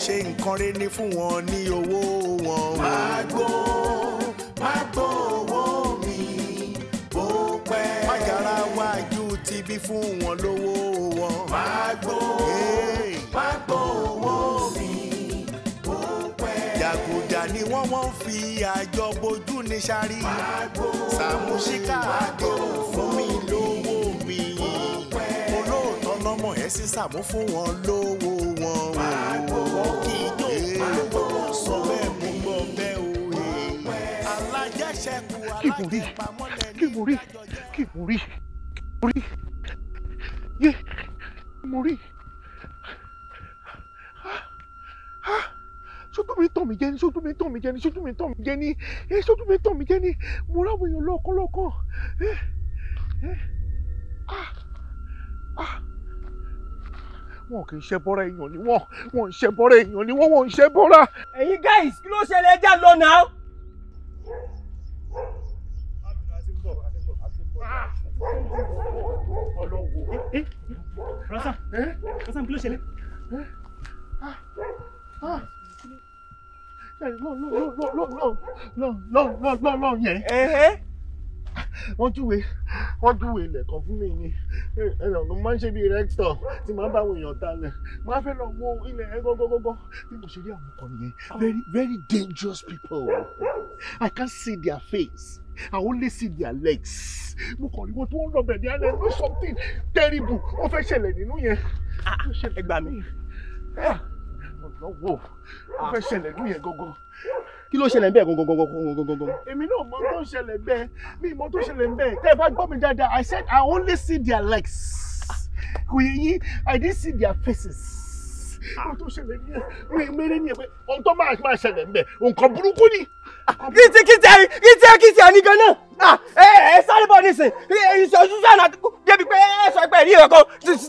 ṣe nǹkan rẹ̀ ní fún wọn ní owó wọn. Má gbó owó mi bó pẹ́. Má yára wájú tibí fún wọn lówó wọn. Má gbó owó mi bó pẹ́. Jàgùjà ni wọ́n fi àjọ bojú ní sáré. Saamu Alajo fún mi lówó mi. Olóòótọ́ lọ́mọ ẹ̀ sí Saamu fún wọn lówó wọn. Wọ́n kì í jó sọ bẹ́ẹ̀ mú gbọ́ bẹ́ẹ̀ o. Alájẹṣẹ́kù alájẹpamọ́lẹ̀ ní Mo rí. Sójú mi tàn mí jẹ ni. Mo ráwọ̀ èèyàn lọ́kàn. Wọn kì í ṣe bọ́ra èèyàn ni wọ́n ń ṣe bọ́ra èèyàn ni wọ́n ń ṣe bọ́ra. Ẹ̀yin guys, kí ló ṣẹlẹ̀ ẹja lọ náà? Rasan, kí ló ṣẹlẹ̀? Lọ yẹn. Wọ́n júwe ilẹ̀ kan fún mi ni. Ẹ̀rọ máa ń ṣe bí rector tí máa ń bá àwọn èèyàn talẹ̀. Máa fẹ́ lọ wo ilẹ̀ ẹ̀ gọ́gọ́gọ́gọ́. Bí mo ṣe rí àwọn kan nìyẹn. Very, very dangerous people. I can't see their face. I only see their legs. Mo kàn rí wọn tí wọ́n lọ bẹ̀ ní alẹ́. No something terrible. Ó fẹ́ ṣẹlẹ̀ nínú yẹn. Ẹ gbà mí. Ó fẹ́ ṣẹlẹ̀ nínú yẹn gọ́gọ́. Kí ló ṣẹlẹ̀ bẹ́ẹ̀ gangan? Èmi náà mọ tó ṣẹlẹ̀ bẹ́ẹ̀. Mi mọ tó ṣẹlẹ̀ bẹ́ẹ̀. Tẹ́ ẹ bá gbọ́ mi dáadáa, I said I only see their legs. Kò yẹ yín, I didn't see their faces. Mo tó ṣẹlẹ̀ ní ẹ̀. Mi mẹ́rẹ́ ní ẹ̀ pé ohun tó máa ṣẹlẹ̀ bẹ́ẹ̀. Nǹkan burúkú ni. Kìtì ẹni gan náà. Ẹ sáré bọ̀ nísìn. Ìṣòṣù sànà débi pé ẹ sọ pé ẹ̀rí ẹ̀kan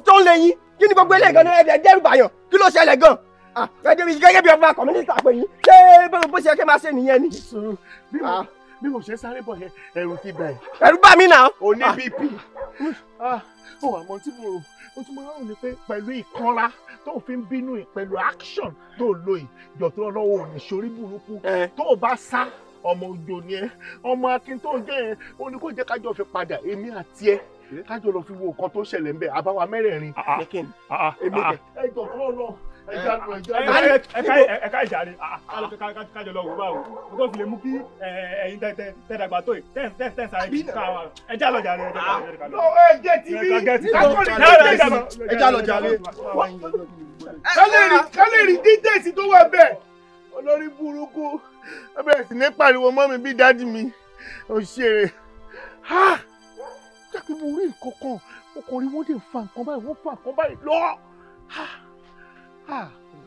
tó ń lé yín. Kí ni gbogbo eléyìí gan náà ẹ̀ dẹ́rù bàyàn? Kí ló ṣẹlẹ̀ gan? Gẹ́gẹ́ bí ọba kọ̀mínísítà pé yín. Ṣé bó ṣe kí máa ṣe nìyẹn ni? Bí mo ṣe sáré bọ̀ yẹn, ẹ̀rù ti bà ẹ́. Ẹ̀rù bà mí náà. O ní BP. Ó wà mọ́ tí mo rò. Ó tún máa ń rò ní pé pẹ̀lú ìkanra tó fi ń bínú yìí pẹ̀lú action tó lò yìí jọ̀tún ọlọ́wọ́ ò ní ṣorí burúkú. Tó o bá sá ọmọ òjò ni ẹ, ọmọ akin tó jẹ́ yẹn, ó ní kó jẹ́ kájọ fi padà èmi àti ẹ. Kájọ lọ fi wo nǹkan tó ṣẹlẹ̀ ń bẹ̀ àbáwa mẹ́rẹ̀ẹ̀rin. Ẹ jọ̀tún ọlọ́. Ẹ̀ka ìjà ni kájọ lọ wò báwo o tó fi lè mú kí ẹ̀yin tẹ́dàgbà tó yìí tẹ́sà ẹja lọ jàre. Ẹjẹ ti bí ẹja lọ jàre. Kálẹ̀ rí dítẹ̀sì tó wà bẹ́ẹ̀. Olórí burúkú ẹ bẹ̀rẹ̀ sí ní pariwo mọ́ mi bí dádì mi ò ṣeré. Jẹ́ kí mo rí nǹkan kan, mo kàn rí wọ́n dé fa nǹkan báyìí, wọ́n fa nǹkan báyìí lọ.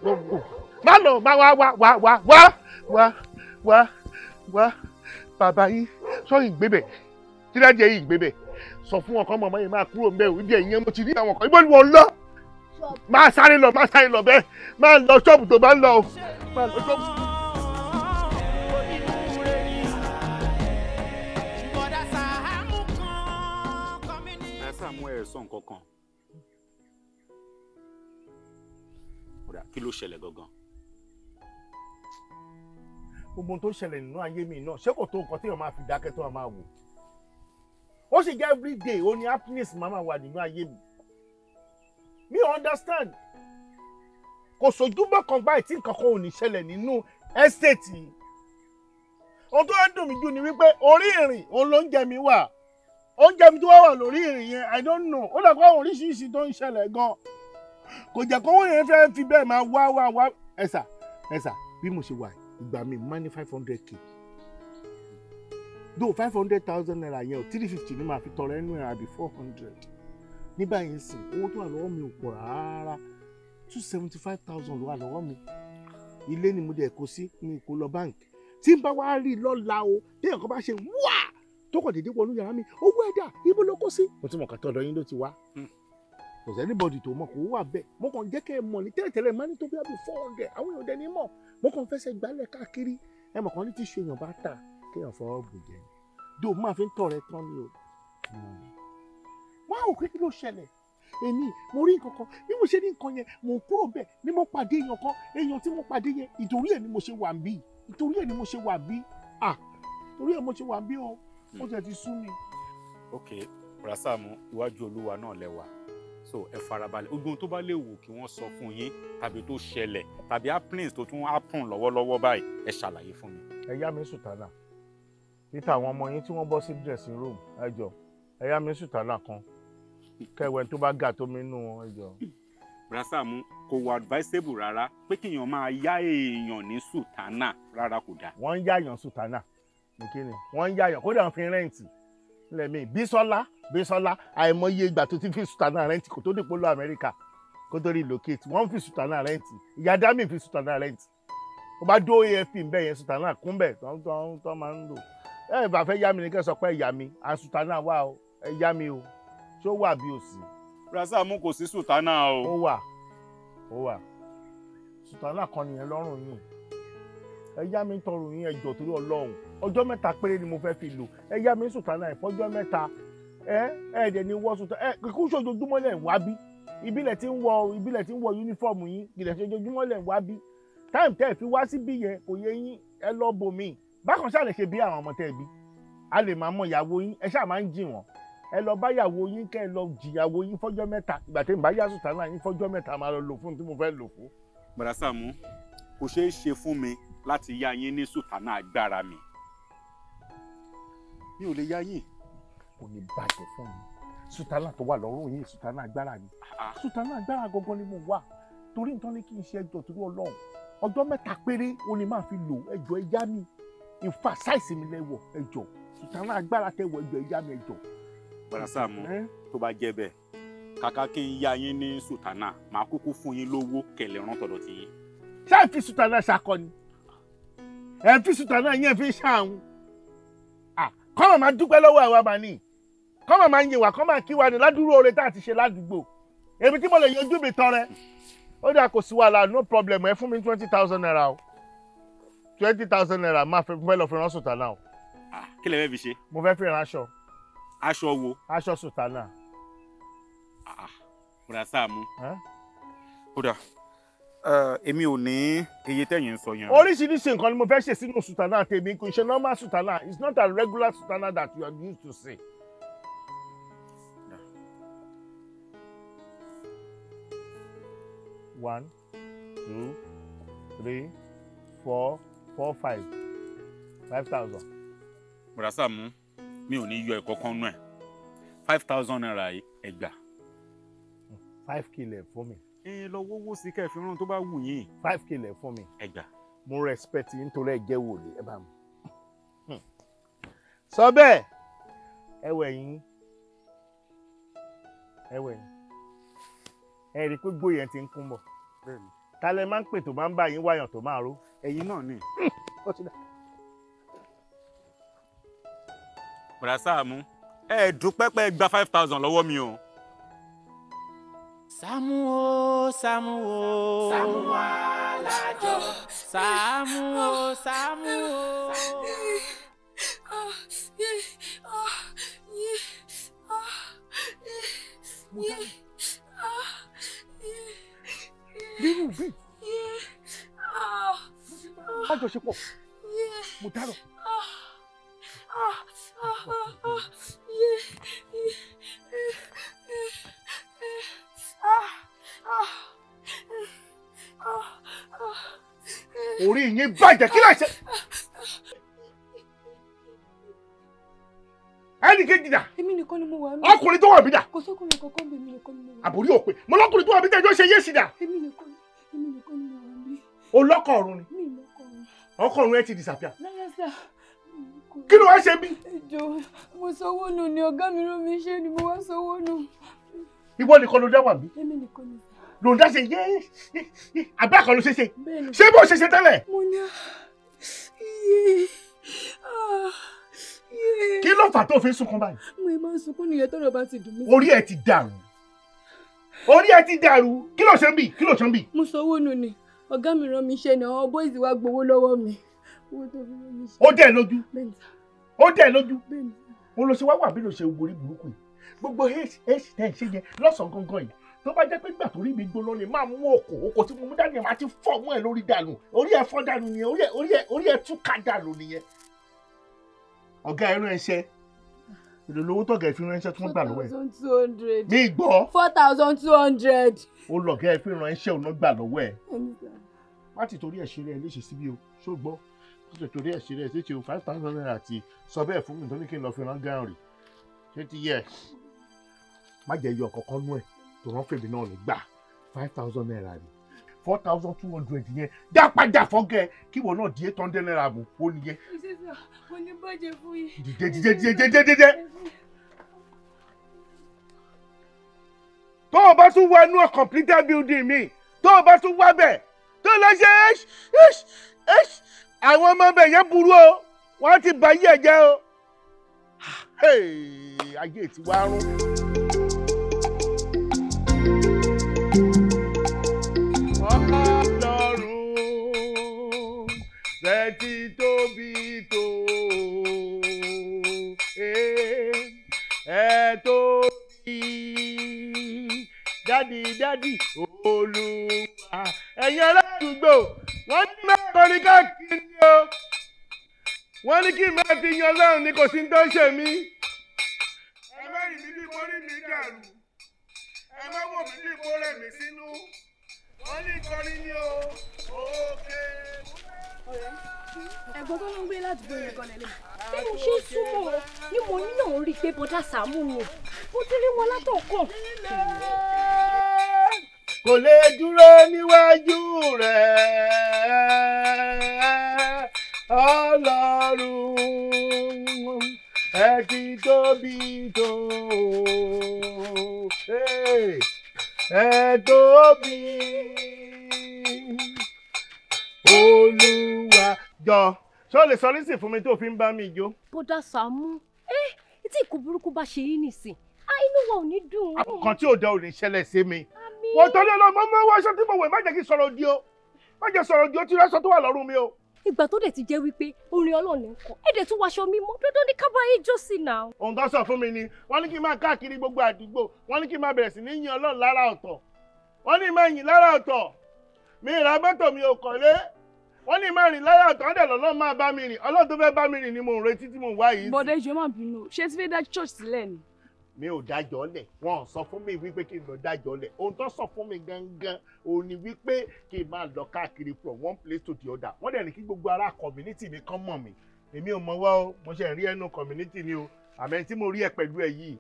Gbogbo má lọ má wá bàbá yín sọ ìgbébẹ̀ tí dájú ẹ̀yìn ìgbébẹ̀ sọ fún ọkọ mọ̀mọ́ yẹn máa kúrò ń bẹ̀ ibi ẹ̀yìn mo ti rí àwọn kan ibo ni wọ́n lọ máa sáré lọ bẹ́ẹ̀ máa lọ ṣọ́ọ̀bù tó bá ń lọ o máa lọ ṣọ́ọ̀bù. ẹ Saamu ẹ sọ nǹkan kan. Kí ló ṣẹlẹ̀ gangan? Gbogbo tó ṣẹlẹ̀ nínú ayé mi náà ṣé kò tó nǹkan tí èèyàn máa fi dákẹ́ tó máa wò. Ó sì jẹ́ everyday ó ní happiness máa wà nínú ayé mi. Mi ò understand. Kò sojúbọ̀ kan báyìí tí nǹkan kan ò ní ṣẹlẹ̀ nínú estate yìí. Ohun tó ń dùn mí jù ni wípé orí ìrìn òun ló ń jẹ mi wà. Oúnjẹ mi tó wà lórí ìrìn yẹn I don't know. Ó dàgbà àwọn oríṣiríṣi tó ń ṣẹlẹ̀ gan-an. Kò jẹ́ kó wọ́n yẹn fẹ́ fi bẹ́ẹ̀ máa wá ẹ̀sà bí mo ṣe wà ìgbà mi máa ní 500k though 500,000 naira yẹn o 350 ni màá fi tọrọ ẹnu ẹ̀ àbí 400 ní báyìí sìn owó tó wà lọ́wọ́ mi ò pọ̀ rárá 275,000 ló wà lọ́wọ́ mi ilé ni mo dẹ̀ kó sí mi kó lọ báǹkì tí n bá wá rí lọ́la o téèyàn kan bá ṣe wá tó kọ̀ déédéé wọnú yàrá mi owó ẹ̀dá ibo ló kó sí mo ti mọ̀ kàtọ́ ọ̀dọ̀ yín ló ti wá. Kò sí anybody tó mọ̀ kó wà bẹ́ẹ̀ mo kàn jẹ́ kẹ́ ẹ mọ̀ ní tẹ́lẹ̀tẹ́lẹ̀ máa ní tó bí i 400 àwọn èèyàn dẹni mọ̀ mo kàn fẹsẹ̀ gbálẹ̀ káàkiri ẹ mọ̀ kàn ní tíṣu èèyàn bá tà kéèyàn fọwọ́ bù jẹ dó máa fi ń tọ̀ rẹ tán ni o. Wọ́n á wò pé kí ló ṣẹlẹ̀ èmi mo rí nǹkan kan bí mo ṣe rí nǹkan yẹn mo kúrò bẹ́ẹ̀ ni mo pàdé èèyàn kan èèyàn tí mo pàdé yẹn ìtorí ẹ̀ ni mo ṣe wà ń bí ìtorí ẹ̀ ni mo ṣe wà bí torí ẹ̀ mo ṣe wà bí o ó jẹ́ ti sú mi. ok Saamu iwájú Olúwa náà lẹ́wà so ẹ farabalẹ̀ gbogbo ohun tó bá lè wù kí wọ́n sọ fún yín tàbí tó ṣẹlẹ̀ tàbí happenings tó tún happen lọ́wọ́lọ́wọ́ báyìí ẹ ṣàlàyé fún mi. ẹ yá mi sùtánà títà àwọn ọmọ yín tí wọ́n bọ́ sí dressing room ẹ jọ ẹ yá mi sùtánà kan kẹwẹ tó bá gà tó mi nù wọn ẹ jọ. Saamu kò wà advisable rárá pé kéèyàn máa yá èèyàn ní sùtánà rárá kò dáa. wọ́n ń yáyàn sùtánà ní kíni wọ́n ń yáyàn kódà ń fi rẹ́ǹtì lẹ́mí Bísọ́lá àìmọye ìgbà tó ti fi sùtánà rẹ́ǹtì kó tó dé polo Amẹ́ríkà kó tó relocate wọ́n fi sùtánà rẹ́ǹtì ìyá dámì fi sùtánà rẹ́ǹtì ó bá dó AFP ń bẹ̀ yẹn sùtánà kún bẹ̀ tó máa ń lò ẹ bá fẹ́ yá mi ní kẹ́ sọ pé ìyá mi sùtánà wà o ẹ yá mi o ṣó wà bí o sì. Saamu kò sí sùtánà o. ó wà sùtánà kan nìyẹn lọ́rùn yìí ẹ yá mi tọrọ yín ẹjọ́ torí Ọlọ́run ọjọ́ mẹ́ta péré ni mo fẹ́ fi lò ẹ yá mi sùtánà ìfọ́jọ́ mẹ́ta ẹ̀ẹ́dẹ̀ ni wọ́ sùtánà kíkú ṣojoojúmọ́ lẹ̀ ń wá bí ìbílẹ̀ tí ń wọ yúnífọ́ọ̀mù yín ìbílẹ̀ ṣojoojúmọ́ lẹ̀ ń wá bí táìmù tẹ́ ẹ̀ fi wá síbí yẹn kò yẹ yín ẹ lọ bò mí bákan ṣáà lè ṣe bí àwọn ọmọ tẹ́ ẹ bí a lè máa mọ ìyàwó yín ẹ ṣáà máa ń jì wọ́n ẹ lọ bá ìyàwó yín kẹ́ ẹ lọ jìyàwó yín fọ́jọ́ mẹ́ta ìgbà tí ń bá yá sùtánà yín fọ́jọ́ mẹ́ta máa lọ lò fún tí mo fẹ́ lò fún. Saamu kò ṣeé ṣe fún mi láti yá yín ní sùtánà agbára mi ò lè yá yín. kò ní bàjẹ́ fún mi sùtánà tó wà lọ́rùn yín sùtánà agbára ni sùtánà agbára gangan ni mo wà torí nǹkan ní kí n ṣe ẹjọ́ torí Ọlọ́run ọjọ́ mẹ́ta péré ó ní máa fi lò ẹjọ́ ẹjá mi ìfà sáìsì mi lẹ́wọ̀ ẹjọ́ sùtánà agbára tẹ́wọ̀ ẹjọ́ ẹjá mi ẹjọ́. Saamu tó bá jẹ́ bẹ́ẹ̀ kàkà kí n yá yín ní sùtánà màá kúkú fún yín lówó kẹlẹ̀ rán tọ̀dọ̀ tí yín. ṣáà fi sùtánà ṣakọ ni ẹ fi sùtánà yẹn fi ṣàwọn kọ́mọ̀ máa dúpẹ́ lọ́wọ́ àwa máa ní kọ́mọ̀ máa ń yẹ wá kọ́mọ̀ kí wa ní ládùúrú oore tá a ti ṣe ládùúgbò èmi tí mo lè yanjú mi tọrẹ ó dà kò sí wàhálà no problem ẹ fún mi 20,000 naira o 20,000 naira máa fẹ́ lọ fi rán sùtánà o. kí lè fẹ́ fi ṣe. mo fẹ́ fi rán aṣọ. aṣọ wo. aṣọ sùtánà. Saamu kódà èmi ò ní iye tẹ̀yìn ń sọ yẹn. oríṣiríṣi nǹkan ni mo fẹ́ ṣe sínú sùtánà tèmi kò ṣe normal sùtánà it's not a regular sùtánà that you are used to see. One, 2, 3, 4, 5. 5,000. Saamu mi ò ní yọ ẹ̀kọ́ kan nú ẹ̀ 5,000 naira ẹgbà. 5K lẹ̀ fún mi. lọ wówó sí kẹfì rán tó bá wù yín. 5K lẹ̀ fún mi. ẹgbà. mo respect yín nítorí ẹ jẹ́ wòlé ẹ bá mi. sọ bẹ́ẹ̀ ẹwẹ̀ yín ẹ rí i pé gbóyè ti ń kún bọ̀. ta lẹ máa ń pè tó máa ń bá yín wáyàn tó máa ró. ẹ̀yin náà ni. ó ti dà. Saamu ẹ dúpẹ́ pé gba 5,000 lọ́wọ́ mi o. Saamu o Saamu o Saamu Alajo Saamu o Saamu o. nínú bí àjọṣepọ̀ mo dárò. orí yín bàjẹ́ kí ló ṣe. ẹnì kejì dà. èmi nìkan ni mo wà. ọkùnrin tó wà bí dà. kò sókùnrin kankan bí èmi nìkan ni mo wà. àbórí òpè mo lọkùnrin tó wà bí tẹjọ ṣe yé sí dà. èmi nìkan ni mo wà bí. olọkọ ọ̀run ni. mi lọkọ ọ̀run. ọkọ ọ̀run ẹ ti disappear. rárá sá. kí ló wá ṣe bí. ẹjọ mo sanwó nù ni ọ̀gá mi rán mi iṣẹ́ ni mo wá sanwó nù. ìwọ nìkan ló dá wà bí. èmi nìkan ni. ló ń dá ṣe yé àbá kan ló ṣe ṣe. ṣé bó ṣe ṣe tẹ́lẹ̀. mo ní kí ló fà tó fi sunkún báyìí. mo máa ń sunkún nìyẹn tọ́rọ̀ bá ti dùn mí. orí ẹ ti dàrú orí ẹ ti dàrú kí ló ṣe ń bì kí ló ṣe ń bì. mo sanwó nù ni ọ̀gá mi rán mi iṣẹ́ ni àwọn bóyìí wá gbowó lọ́wọ́ mi. owó tó fi rán mi iṣẹ́. ó dẹ̀ lójú bẹ́ẹ̀ni. ó dẹ̀ lójú bẹ́ẹ̀ni. mo lọ ṣe wá wà bí ló ṣe borí burúkú yìí gbogbo èsì tẹ̀ ń ṣe yẹn lọ́sàn-án gangan yìí tó bá jẹ́ pé gbà tó rí mi gbóná ni máa mú òkò tí mo mú dání máa ti fọ́ mú ẹ lórí dànù orí ẹ fọ́ dànù nìyẹn orí ẹ túká dànù nìyẹn. ọ̀gá ẹran ẹṣẹ́ èlò lówó tọ̀gá ẹ fi ránṣẹ́ tí wọ́n gbà lọ́wọ́ ẹ̀. 4,200. mi gbọ́. 4,200. ó lọ̀gá ẹ fi ránṣẹ́ òun náà gbà lọ́wọ́ ẹ̀. má ti torí ẹ̀ ṣeré ẹ léṣe síbí o ṣó gbọ́ má ti torí ẹ̀ ṣeré ẹ léṣe o 5,000 naira àti sọ bẹ́ẹ̀ fún mi tó ní kí n lọ fi rán gáàrì ṣé ti yẹ má jẹ́ yọ kankan nú ẹ̀ tó rán fèmí náà ní gbà 5,000 naira ni 4,200 yẹn dá padà fọ́gẹ́ kí wọn náà di 800 naira mú ó nìyẹn. mo ní bàjẹ́ fún yín. dìde. tó o bá tún wá inú completed building mi tó o bá tún wá bẹ̀ tó lọ ṣe àwọn ọmọ bẹ̀ yẹn burú o wọ́n ti bà yí ẹ̀ jẹ́ o ayé ti wá rún. Ọlọ́run rẹ̀ ti tóbi tó ẹ tóbi dádì Olúwa ẹ̀yin aládùúgbò wọ́n ní mẹ́kọ̀ọ́ ní káàkiri o wọ́n ní kí n máa fi yan Ọlọ́run ní kò sí ní tó ń ṣe mí ẹ má rìn mí bí mo rí mi dàrú ẹ má wò mí bí mo rẹ̀ mí sínú wọ́n ní kọrin ní o òkè. ẹ̀gbọ́n tó ń gbé láti gbé nìkan lẹ́lẹ́. bí mo ṣe ń súnmọ́ ni mo ní náà rí i pé bọ́dá Sàámú ni mo ti rí wọn látọ̀kàn. kò lè dúró níwájú rẹ̀ Ọlọ́run ẹ ti tóbi tó ẹ tóbi Olúwa jọ ṣé o lè sọ nísìn fún mi tó fi ń bá mi jó. bọ́dá Sàámú tí ìkó burúkú bá ṣe yín nìsín inú wa ò ní dùn. àkọ́kàn tí ò dá ò ní ṣẹlẹ̀ sí mi. wọ́n tọ́jú ẹ lọ mọ́ wọ́n aṣọ tí mo wẹ̀ má jẹ́ kí sọ̀rọ̀ di o má jẹ́ sọ̀rọ̀ di o tí rẹ́sọ̀ tó wà lọ́rùn mi o. ìgbà tó dẹ̀ ti jẹ́ wípé orin Ọlọ́run ń kọ èdè tún wáṣọ mímọ́ dandan ní kábàáyé jọ́sìn náà. ohun tó sọ fún mi ni wọ́n ní kí n máa káàkiri gbogbo àdúgbò wọ́n ní kí n máa bẹ̀rẹ̀ sí ní yin Ọlọ́run lára ọ̀tọ̀ wọ́n ní máa yìn lára ọ̀tọ̀ mi ìra mọ́tò mi ò kọ́lé wọ́n ní máa rìn lára ọ̀tọ̀ ọ̀dẹ̀ lọ́lọ́ máa bá mi rìn Ọlọ́run tó fẹ́ bá mi rìn ni mo ń retí tí mo ń wá yìí. bọ́dẹ̀ ìjọ máa bínú ṣé tí fẹ́ dá church sílẹ̀ ni. mi ò dájọ́ lẹ̀ wọ́n sọ fún mi wípé kí n lọ dájọ́ lẹ̀ ohun tó sọ fún mi gangan òun ni wípé kí n máa lọ káàkiri from one place to the other wọ́n dẹ̀ ní kí gbogbo ará community mi kàn mọ̀ mi èmi ò mọ̀ wá o mo ṣe rí ẹnu community ni o àmọ́ tí mo rí ẹ pẹ̀lú ẹ yìí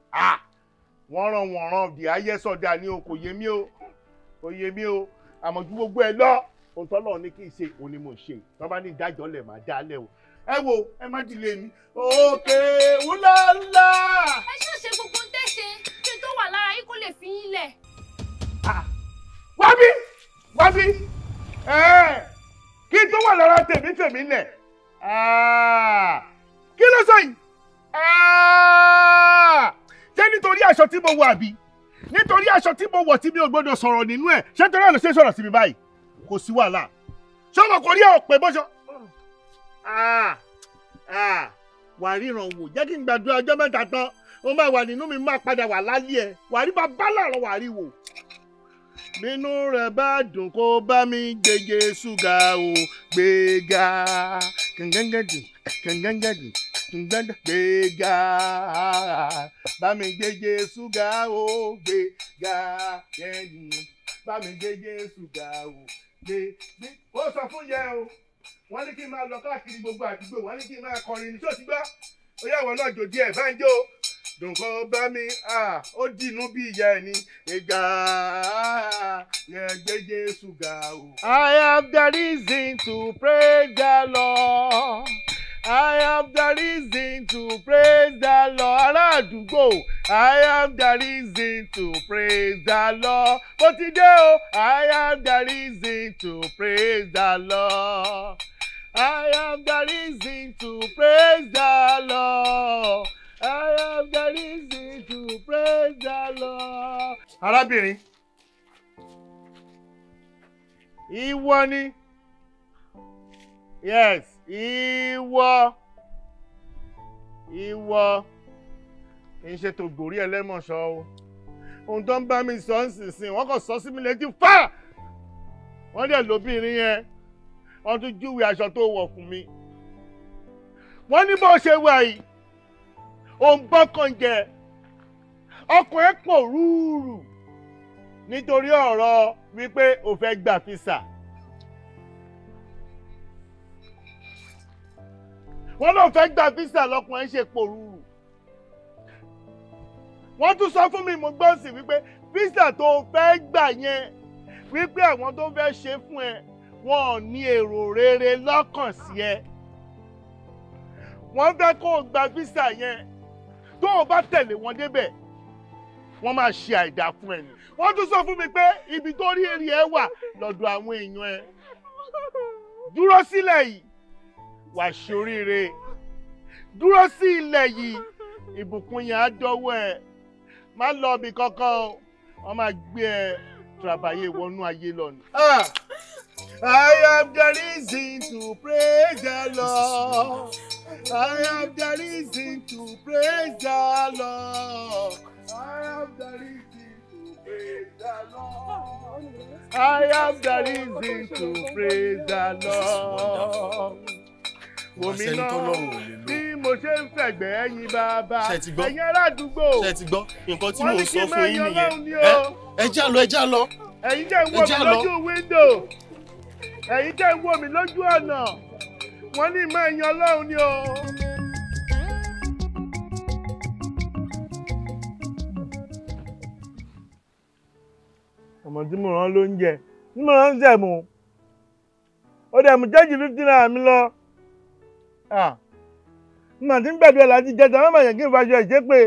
wọ́n ràn the highest order ni o kò yé mi o àmọ́ ju gbogbo ẹ lọ ohun tó lọ́ọ̀ ní kí n ṣe òun ni mo ṣe tó bá ní dájọ́ lẹ̀ máa dá lẹ̀ o ẹ wo ẹ má dìlé mi òkè wúlọ́lá. ẹ ṣàṣe gbogbo ń tẹ̀sẹ̀ kí n tó wà lára yín kó lè fi yín lẹ̀. wá bí kí n tó wà lára tèmi lẹ̀ kí ló sọ yìí ṣé nítorí aṣọ tí mo wọ̀ àbí nítorí aṣọ tí mo wọ̀ tí mi ò gbọ́dọ̀ sọ̀rọ̀ nínú ẹ̀ ṣé nítorí àlọ́ ṣe sọ̀rọ̀ sí mi báyìí kò sí wàhálà ṣé ọmọ kò rí ẹ̀ ọ̀pẹ bọ́ṣọ. wà á ríran wò jẹ́ kí n gbàdúrà ọjọ́ mẹ́ta tán ó máa wà nínú mi máa padà wà lálẹ́ ẹ̀ wà á rí bàbá làárọ̀ wà á rí wò. bínú rẹ̀ bá dùn kó bá mi gbége ṣúgà o gbéga kàngangàdì gbéga bá mi gbége ṣúgà o gbéga bá mi gbége ṣúgà o gbéga. ó sọ fún yẹn o wọ́n ní kí n máa lọ káàkiri gbogbo àdúgbò wọ́n ní kí n máa kọrin ní ṣọ́ọ̀tì gbọ́ ó yà wọ́n náà jòdì ẹ̀ bá ń jó dùnkọ́ bá mi ó dìnnú bí ìyá ẹ̀ ní ìgbà yẹn gbéjé ṣúgà o. I have the reason to praise the Lord. I have the reason to praise the Lord. Ará àdúgbò I have the reason to praise the Lord. Mo ti dé o. I have the reason to praise the Lord. I have the reason to praise the Lord. I have the reason to praise the Lord. Arábìnrin, ìwọ ni. Yes, ìwọ. kì í ṣe tó gòrí ẹlẹ́mọ̀ṣọ́ o ohun tó ń bá mi sọ ń sìn wọ́n kàn sọ sí mi létí fà wọ́n dẹ̀ lóbìnrin yẹn wọ́n tún júwe aṣọ tó wọ̀ fún mi wọ́n ní bó ṣe wà yìí òun bọ́kàn jẹ ọkàn ẹ̀ pọ̀ rúurú nítorí ọ̀rọ̀ wípé o fẹ́ gbà físà. wọ́n lọ fẹ́ gbà físà lọ́kàn ẹ̀ ṣe pọ̀ rúurú. wọ́n tún sọ fún mi mo gbọ́ sí wípé físà tó fẹ́ gbà yẹn wípé àwọn tó fẹ́ ṣe fún ẹ wọn ò ní èrò rere lọ́kàn sí ẹ. wọ́n fẹ́ kó o gba físà yẹn tó o bá tẹ̀lé wọn débẹ̀ wọ́n máa ṣe àìdá fún ẹ ni. wọ́n tún sọ fún mi pé ibi tó rí èrè ẹ wà lọ́dọ̀ àwọn èèyàn ẹ. dúró sílẹ̀ yìí wàá ṣoríire. dúró sí ilẹ̀ yìí ìbùkún yẹn á dọ́wọ́ ẹ. má lọ ibì kankan o wọ́n máa gbé ẹ tìrabàyè wọnú ayé lọ ni. I am the reason to praise the Lord. I am the reason to praise the Lord. I am the reason to praise the Lord. I am the reason to praise the Lord. Wòmí náà bí mo ṣe ń fẹ̀gbẹ́ ẹ̀yin bàbá ẹ̀yin aládùúgbò. Ṣé ti gbọ́ nǹkan tí mò ń sọ fún yín nìyẹn? Ẹ já lọ, ẹ já lọ. Ẹ̀yin jẹ́ ń wò mí lójú wíńdò. Ẹ̀yin jẹ́ ń wò mí lójú ọ̀nà. Wọ́n ní ìmọ̀ ẹ̀yin Ọlọ́run ni o. Ọmọ tí mo rán lóúnjẹ tí mo rán sẹ̀mù ó dẹ̀ mú jẹ́jì 50 naira mi lọ. Nígbà tí ń gbàdúrà láti jẹta wọ́n máa yẹ kí n faṣọ ìṣépè.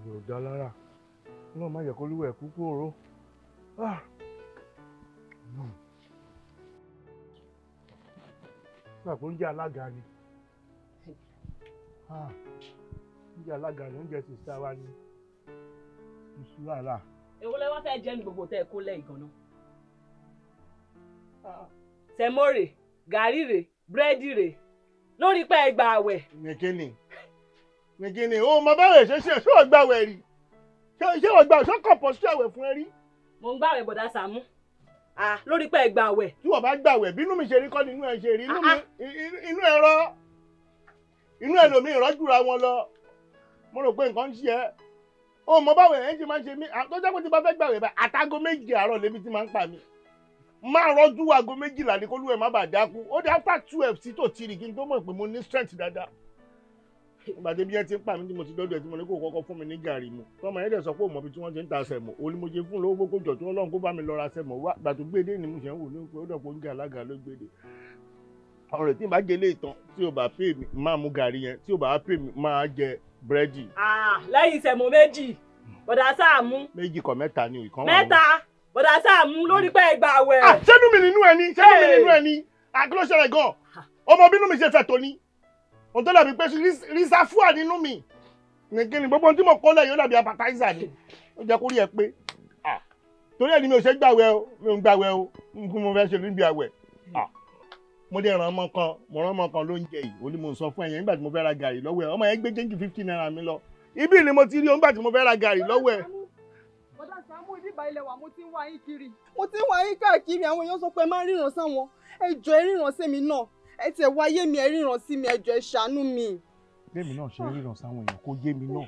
Yóò dá lára náà má yẹ kó lúwẹ̀ kúkú òró. Nígbà tó ń jẹ́ alága ni. Oúnjẹ alága ni oúnjẹ sì sá wa ní iṣu wàhálà. Èwo lẹ wá fẹ́ jẹ ní gbogbo tẹ́ ẹ kó lẹ́yìn gan-an? Sẹ̀mórè, gàrí rè, búrẹ́dì rè, lórí pé ẹ gba àwẹ̀. Nìkíni, ó mọ báwẹ̀ ṣe ò gbàwẹ̀ rí? Ṣé ò gbàwẹ̀ ṣé kọ̀pọ̀ sí àwẹ̀ fún ẹ rí? Mo ń gbàwẹ̀ bọ̀dá Sàámú. Lórí pé ẹ gba àwẹ̀. Tí wọ́n bá gbàwẹ̀ bínú mi ṣe rí kọ́ ni inú ẹ ṣe rí. Inú ẹ rọ. Inú ẹlòmíì rọ́júra wọn lọ. Mo rò pé nǹkan ń ṣe ẹ́. Ó mọ báwo ẹ̀ ń ṣe máa ń ṣe mí. Tó jẹ́ pé tí bá fẹ́ gbàwẹ̀ bá àtàgò 2 àárọ̀ lébi tí máa ń pa mí. Máa rọ́jú aago 12 ní kólú ẹ̀ má bàa dákú. Ó dé after 12 sí tó tìrì kí n tó mọ̀ pé mo ní strength dáadáa. Ìgbàdé bí ẹ ti ń pa mí tí mo ti dọ́dọ̀ ẹ̀ tí mo ní kó kọ́kọ́ fún mi ní gàrí mu. Tọ́mọ yẹn dẹ̀ sọ pé òun mọ̀ bí tí wọ́n ti ń ta sẹ̀mọ̀. Ó ní mo ṣe fún lówó kó jọ̀ tí Ọlọ́run kó bá mi lọ ra sẹ̀mọ̀ wá. Ìgbà tó gbé dé ni mo ṣe ń wò ló pé ó dọ̀ pé oúnjẹ alága ló gbé dé. Ọ̀rẹ́ tí n bá jẹ ilé ìtàn tí o bá pè mí máa mú gàrí yẹn tí o bá pè mí máa jẹ búrẹ́dì. Lẹ́yìn sẹ̀mọ̀ 2 bọ̀dá Sàámú. 2 kọ̀ 3 ni ìkan wà. 3 bọ̀dá Sàámú lórí pé ẹ gba àwẹ̀. Ṣẹ́nu mi nínú ẹni àkíló ṣẹlẹ̀ gan ọmọ bínú mi ṣe fẹ̀ tó ní ohun tó dàbí pé rísàfúà nínú mi nìkíni gbogbo tí mo kọ́ lẹ̀ yóò dàbí appetizer ni ó jẹ́ kó rí ẹ pé torí ẹni mi ò ṣe gbàwẹ̀ o mi ò ń gbàwẹ̀ o nǹkan mo fẹ́ ṣe níbi àwẹ̀ mo dé ràn ọmọ kan ló ń jẹ yìí ó ní mo sọ fún ẹ̀yẹn nígbà tí mo fẹ́ ra gàrí lọ́wọ́ ẹ̀ ọmọ yẹn gbé jẹ́ǹkì 50 naira mi lọ ibi ni mo ti rí o nígbà tí mo fẹ́ ra gàrí lọ́wọ́ ẹ̀. Bọ̀dá Sàámú ìdíbà ilẹ̀ wa mo ti ń wá yín kiri. Mo ti ń wá yín káàkiri àwọn èèyàn sọ pé ẹ máa ń ríran sáwọn. Ẹ jọ̀ọ́ ẹ ríran sí mi náà. Ẹ tiẹ̀ wá yé mi ẹ ríran sí mi ẹ jọ̀ọ́ ẹ ṣàánú mi. Bẹ́ẹ̀mi náà ṣe ríran sáwọn èèyàn kó yé mi náà.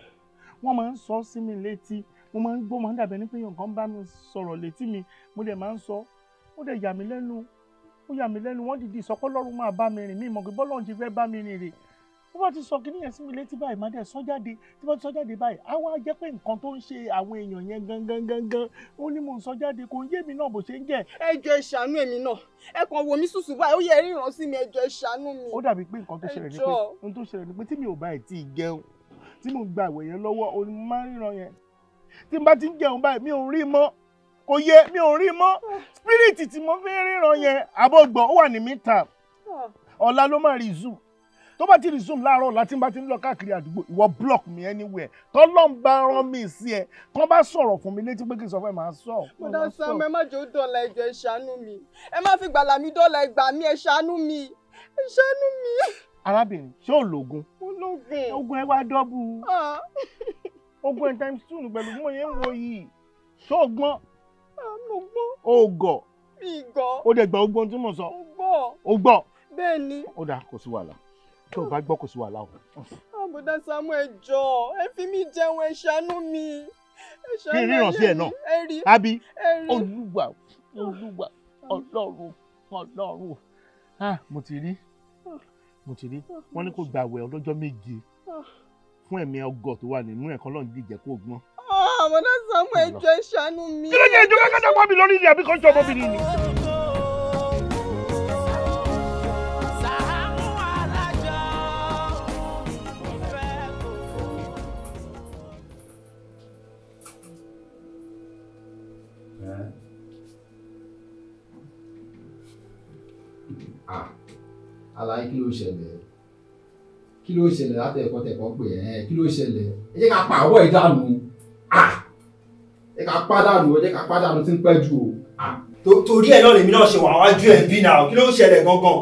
Wọ́n máa ń sọ sí mi létí. Mo máa ń gbọ́ máa ń dàbẹ̀ ní pé èèyàn kan bá mi sọ̀rọ̀ létí mi. Mo dẹ̀ máa ń sọ. Ó dẹ̀ yà mí lẹ́nu. Wọ́n dìde sọ pé Ọlọ́run máa bá mi rìn mí mọ̀ pé bọ́lọ́run ti fẹ́ bá mi rìn rè. Wọ́n bá ti sọ kí nìyẹn sí mi létí báyìí máa dẹ̀ sọ jáde tí wọ́n ti sọ jáde báyìí á wá jẹ́ pé nǹkan tó ń ṣe àwọn èèyàn yẹn gangan ó ní mò ń sọ jáde kò yé mi náà bó ṣe ń jẹ́. Ẹ jọ̀ọ́ ẹ ṣàánú èmi náà ẹ kàn wò mí sùsù báyìí ó yẹ ríran sí mi ẹ jọ̀ọ́ ẹ ṣàánú mi. Ó dàbí pé nǹkan tó ṣẹlẹ̀ ni pé tí mi ò bá ẹ̀ tí ì jẹun tí mò ń gba àwẹ̀ yẹn lọ́wọ́ òun ni máa ń ríran yẹn tí n bá ti ń jẹun báyìí mi ò rí mọ́ kò yẹ mi ò rí mọ́ spirit tí mo fi ń ríran yẹn àbọ̀gbọ̀n ó wà ní mítà ọ̀la ló máa resume tó bá ti resume láàárọ̀ láti bá ti ń lọ káàkiri àdúgbò ìwọ block me anywhere tọ́lọ́n bá rán mi sí ẹ kán bá sọ̀rọ̀ fún mi létí pé kí n sọ fún ẹ máa sọ. Bọ̀dá Sàámú ẹ má jẹ́ ó dọ̀la ẹ jọ̀ọ́ ẹ ṣàánú mi ẹ má fi gbàlà mi dọ́là ẹ gbà mí ẹ ṣàánú mi. ẹ ṣàánú mi. Arábìnrin, ṣé ò lògùn? Ológun. Ogun ẹ wá dọ́bù. Ogun ẹ times 2 pẹ̀lú bí mo yẹn ń wo yìí. Ṣé o gbọ́n? Mo gbọ́. O gọ̀. Mi gọ̀. O dẹ̀ gbọ́ ogun tí mo sọ. Mo gbọ́. O gbọ́. Bẹ́ẹ̀ ni. Ó dáa, kò sí wàhálà. Tí o bá gbọ́ kò sí wàhálà o. Bọ̀dá Saamu ẹ jọ̀ọ́, ẹ fi mí jẹun, ẹ ṣàánú mi. Kí n ríran sí ẹ náà. Àbí Olúwa Ọlọ́run. Mo ti rí. Wọ́n ní kó gbààwẹ̀ ọlọ́jọ́ 7 fún ẹ̀mí ọgọ́ tó wà nínú ẹ̀kan lọ́nà díjẹ́ kó gbọ́n. Bọ̀dá Saamu ẹ jọ̀ọ́, ẹ ṣàánú mi. Kí ló jẹ́ ìjọba kọ́tà pọ̀ mi lórí ilé àbí kan jọ ọmọbìnrin ni? Àlàyé kí ló ṣẹlẹ̀ látẹ̀kọ́ pé kí ló ṣẹlẹ̀ ẹ jẹ́ ká pa àwọ̀ ìdánù ẹ ká pàdánù tí ń pẹ́ jù o. Torí ẹ̀ náà lèmi náà ṣe wà wájú ẹ̀ bí náà kí ló ṣẹlẹ̀ gangan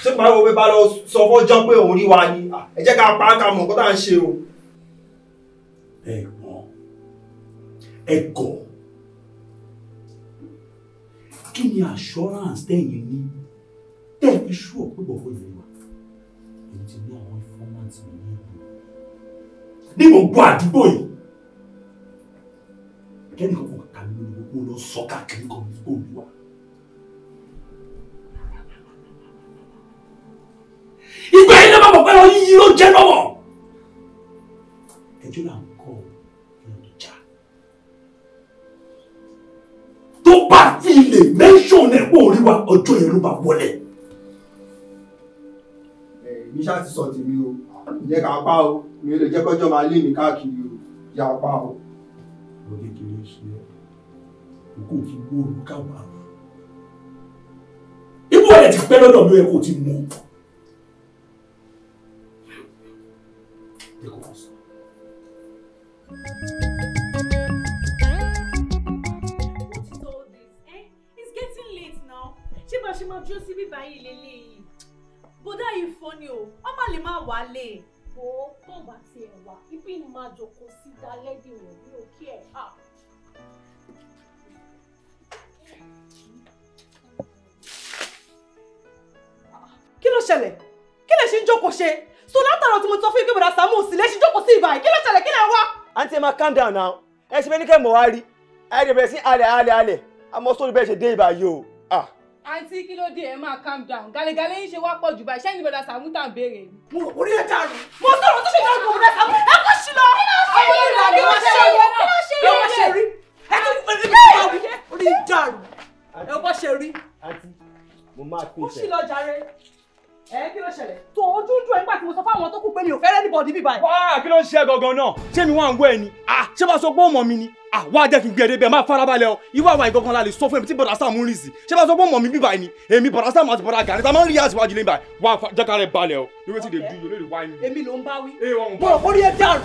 ṣé pàrọ̀ pé bá lọ sọ fọ́jọ́ pé òun rí wa ni ẹ jẹ́ ká pa á ká mọ̀ nǹkan tá à ń ṣe o. Ẹ̀gbọ́n ẹ̀gọ́ kí ni assurance tẹ̀yìn ní tẹ́ fi ṣú ọ̀ pé bọ̀bọ̀ ìlú wa èyí ti ní àwọn informant mi ní ìlú ní gbogbo àdúgbò yìí kẹ́ni kankan kà mí lórí gbogbo lọ sọ káàkiri kan ní gbòòlù wa. ìgbà yìí lọ́mọ pẹ̀lú yíyí ló jẹ́ lọ́wọ́ ẹjọ́ là ń kọ́ ọ̀hún ìjà tó bá fi lè mẹ́ṣọ̀n ẹ̀ pọ̀ orí wa ọjọ́ yẹn ló bá wọlé. Mi ṣáà ti sọ tèmi o jẹ́ ká pa o mi ò lè jẹ́ kọjọ́ máa lé mi káàkiri o yà pa o. Lọ kékeré ṣe é kò kí gbóòrò káwá ibú ẹ̀ ti pẹ́ lọ́dọ̀ ló yẹ kó ti mú ẹ kò wá sọ. It's getting late now. Ṣé bá ṣe máa dúró síbí báyìí lélẹ́yìí? Bọ́dá yìí fọ́ ni o, ọmọ lè máa wálé. Ó tó bá tiẹ̀ wá, ibi ni máa jókòó sí dálẹ́dì rẹ̀ ní òkè ẹ̀. Kí ló ṣẹlẹ̀? Kí lè ṣe ń jókòó ṣe? So látàrọ̀ tí mo sọ fún yín pé bọ̀dá Saamu sì lè ṣe jókòó sí ìbàyìí. Kí ló ṣẹlẹ̀? Kí lè wá? Àǹtí ẹ máa calm down now. Ẹ ṣe bẹ́ẹ̀ ní kẹ́ mọ̀ wá rí. Ẹ dẹ̀ bẹ̀rẹ̀ sí alẹ̀. Àmọ́ sórí bẹ́ẹ̀ ṣe dé ìbàyìí o. Àǹtí kí ló dé ẹ máa calm down. Gàlégàlé yín ṣe wá pọ̀ jù báyìí. Ṣé ní bọ̀dá Saamu tá à ń béèrè ni? Mo rò orí ẹ̀ dàrú. Mo sọ̀rọ̀ tó ṣe dàrú bọ̀dá Saamu. Ẹ kó ṣì lọ. Àwọn ìlànà ìwà ṣe rí. Ẹ wá ṣe rí. Ẹ tún fún mi bá wí. Orí dàrú. Ẹ wá ṣe rí. Àǹtí, mo máa pè é. Ó ṣì lọ jàre. Kí ló ṣẹlẹ̀? Tó ojú ń dùn ẹ̀ nígbà tí mo sọ fáwọn tó kù pé mi ò fẹ́ rẹ́ níbọ̀dì bíbá ẹ̀. Wá kí ló ń ṣe gangan náà? Ṣé mi wá ń wọ ẹni? Ṣé bá sọ pé ọmọ mi ni? Wá jẹ́ kí n gbé ẹdẹ bẹ́ẹ̀ máa farabalẹ̀ o. Ìwà àwa ìgangan la lè sọ fún ẹ̀mí tí bọ̀dá Saamu ń rìn sí. Ṣé bá sọ pé ọmọ mi bíbá ni? Èmi bọ̀dá Saamu àti bọ̀dá Gani ta máa ń rí àtiwájú lẹ́yìn báyìí. Wá jẹ́ ká rẹ̀ balẹ̀ o. Ìwé ti lè dùn yóò lè wá yín. Èmi ló ń bá wí. Mo rò orí ẹ̀ dàrú.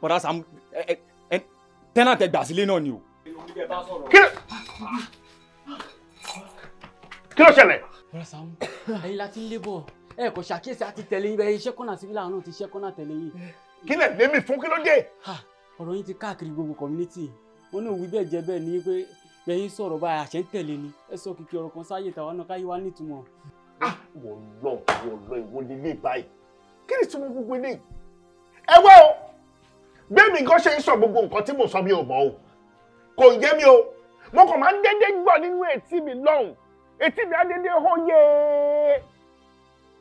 Bọ̀dá Saamu tẹ́nàtẹ̀ gbà sílé náà ni o. Kí ló ṣẹlẹ̀? Bọ̀dá Saamu, ẹ̀yin la ti ń lébọ̀. Ẹ kò ṣàkíyèsí àti tẹ̀lé yín bẹ́ẹ̀ iṣẹ́ kọ́nà síbí làwọn náà ti ṣẹ́ kọ́nà tẹ̀lé yín. Kí lẹ̀ lémi fún kí ló dé? Ọ̀rọ̀ yín ti káàkiri gbogbo community. Wọ́n ní òwú bẹ́ẹ̀ jẹ́ bẹ́ẹ̀ ni pé bẹ́yìn sọ̀rọ̀ báyìí àṣẹ ń tẹ̀lé ni. Ẹ sọ kìkì ọ̀rọ̀ kan sáyé tàwa náà káyé wá nítumọ̀. Wọ́n lọ ìwọ nílé báyìí. Kí ni túmọ̀ gbogbo eléyìí? Ẹ wá o, bẹ́ẹ̀ mi gan ṣe ń sọ gbogbo nǹkan tí mo sọ mi ò mọ̀ o. Kò yé mi o, mo kàn máa ń dédé gbọ́ nínú etí mi lọ́hùn. Etí mi á dédé hó yé.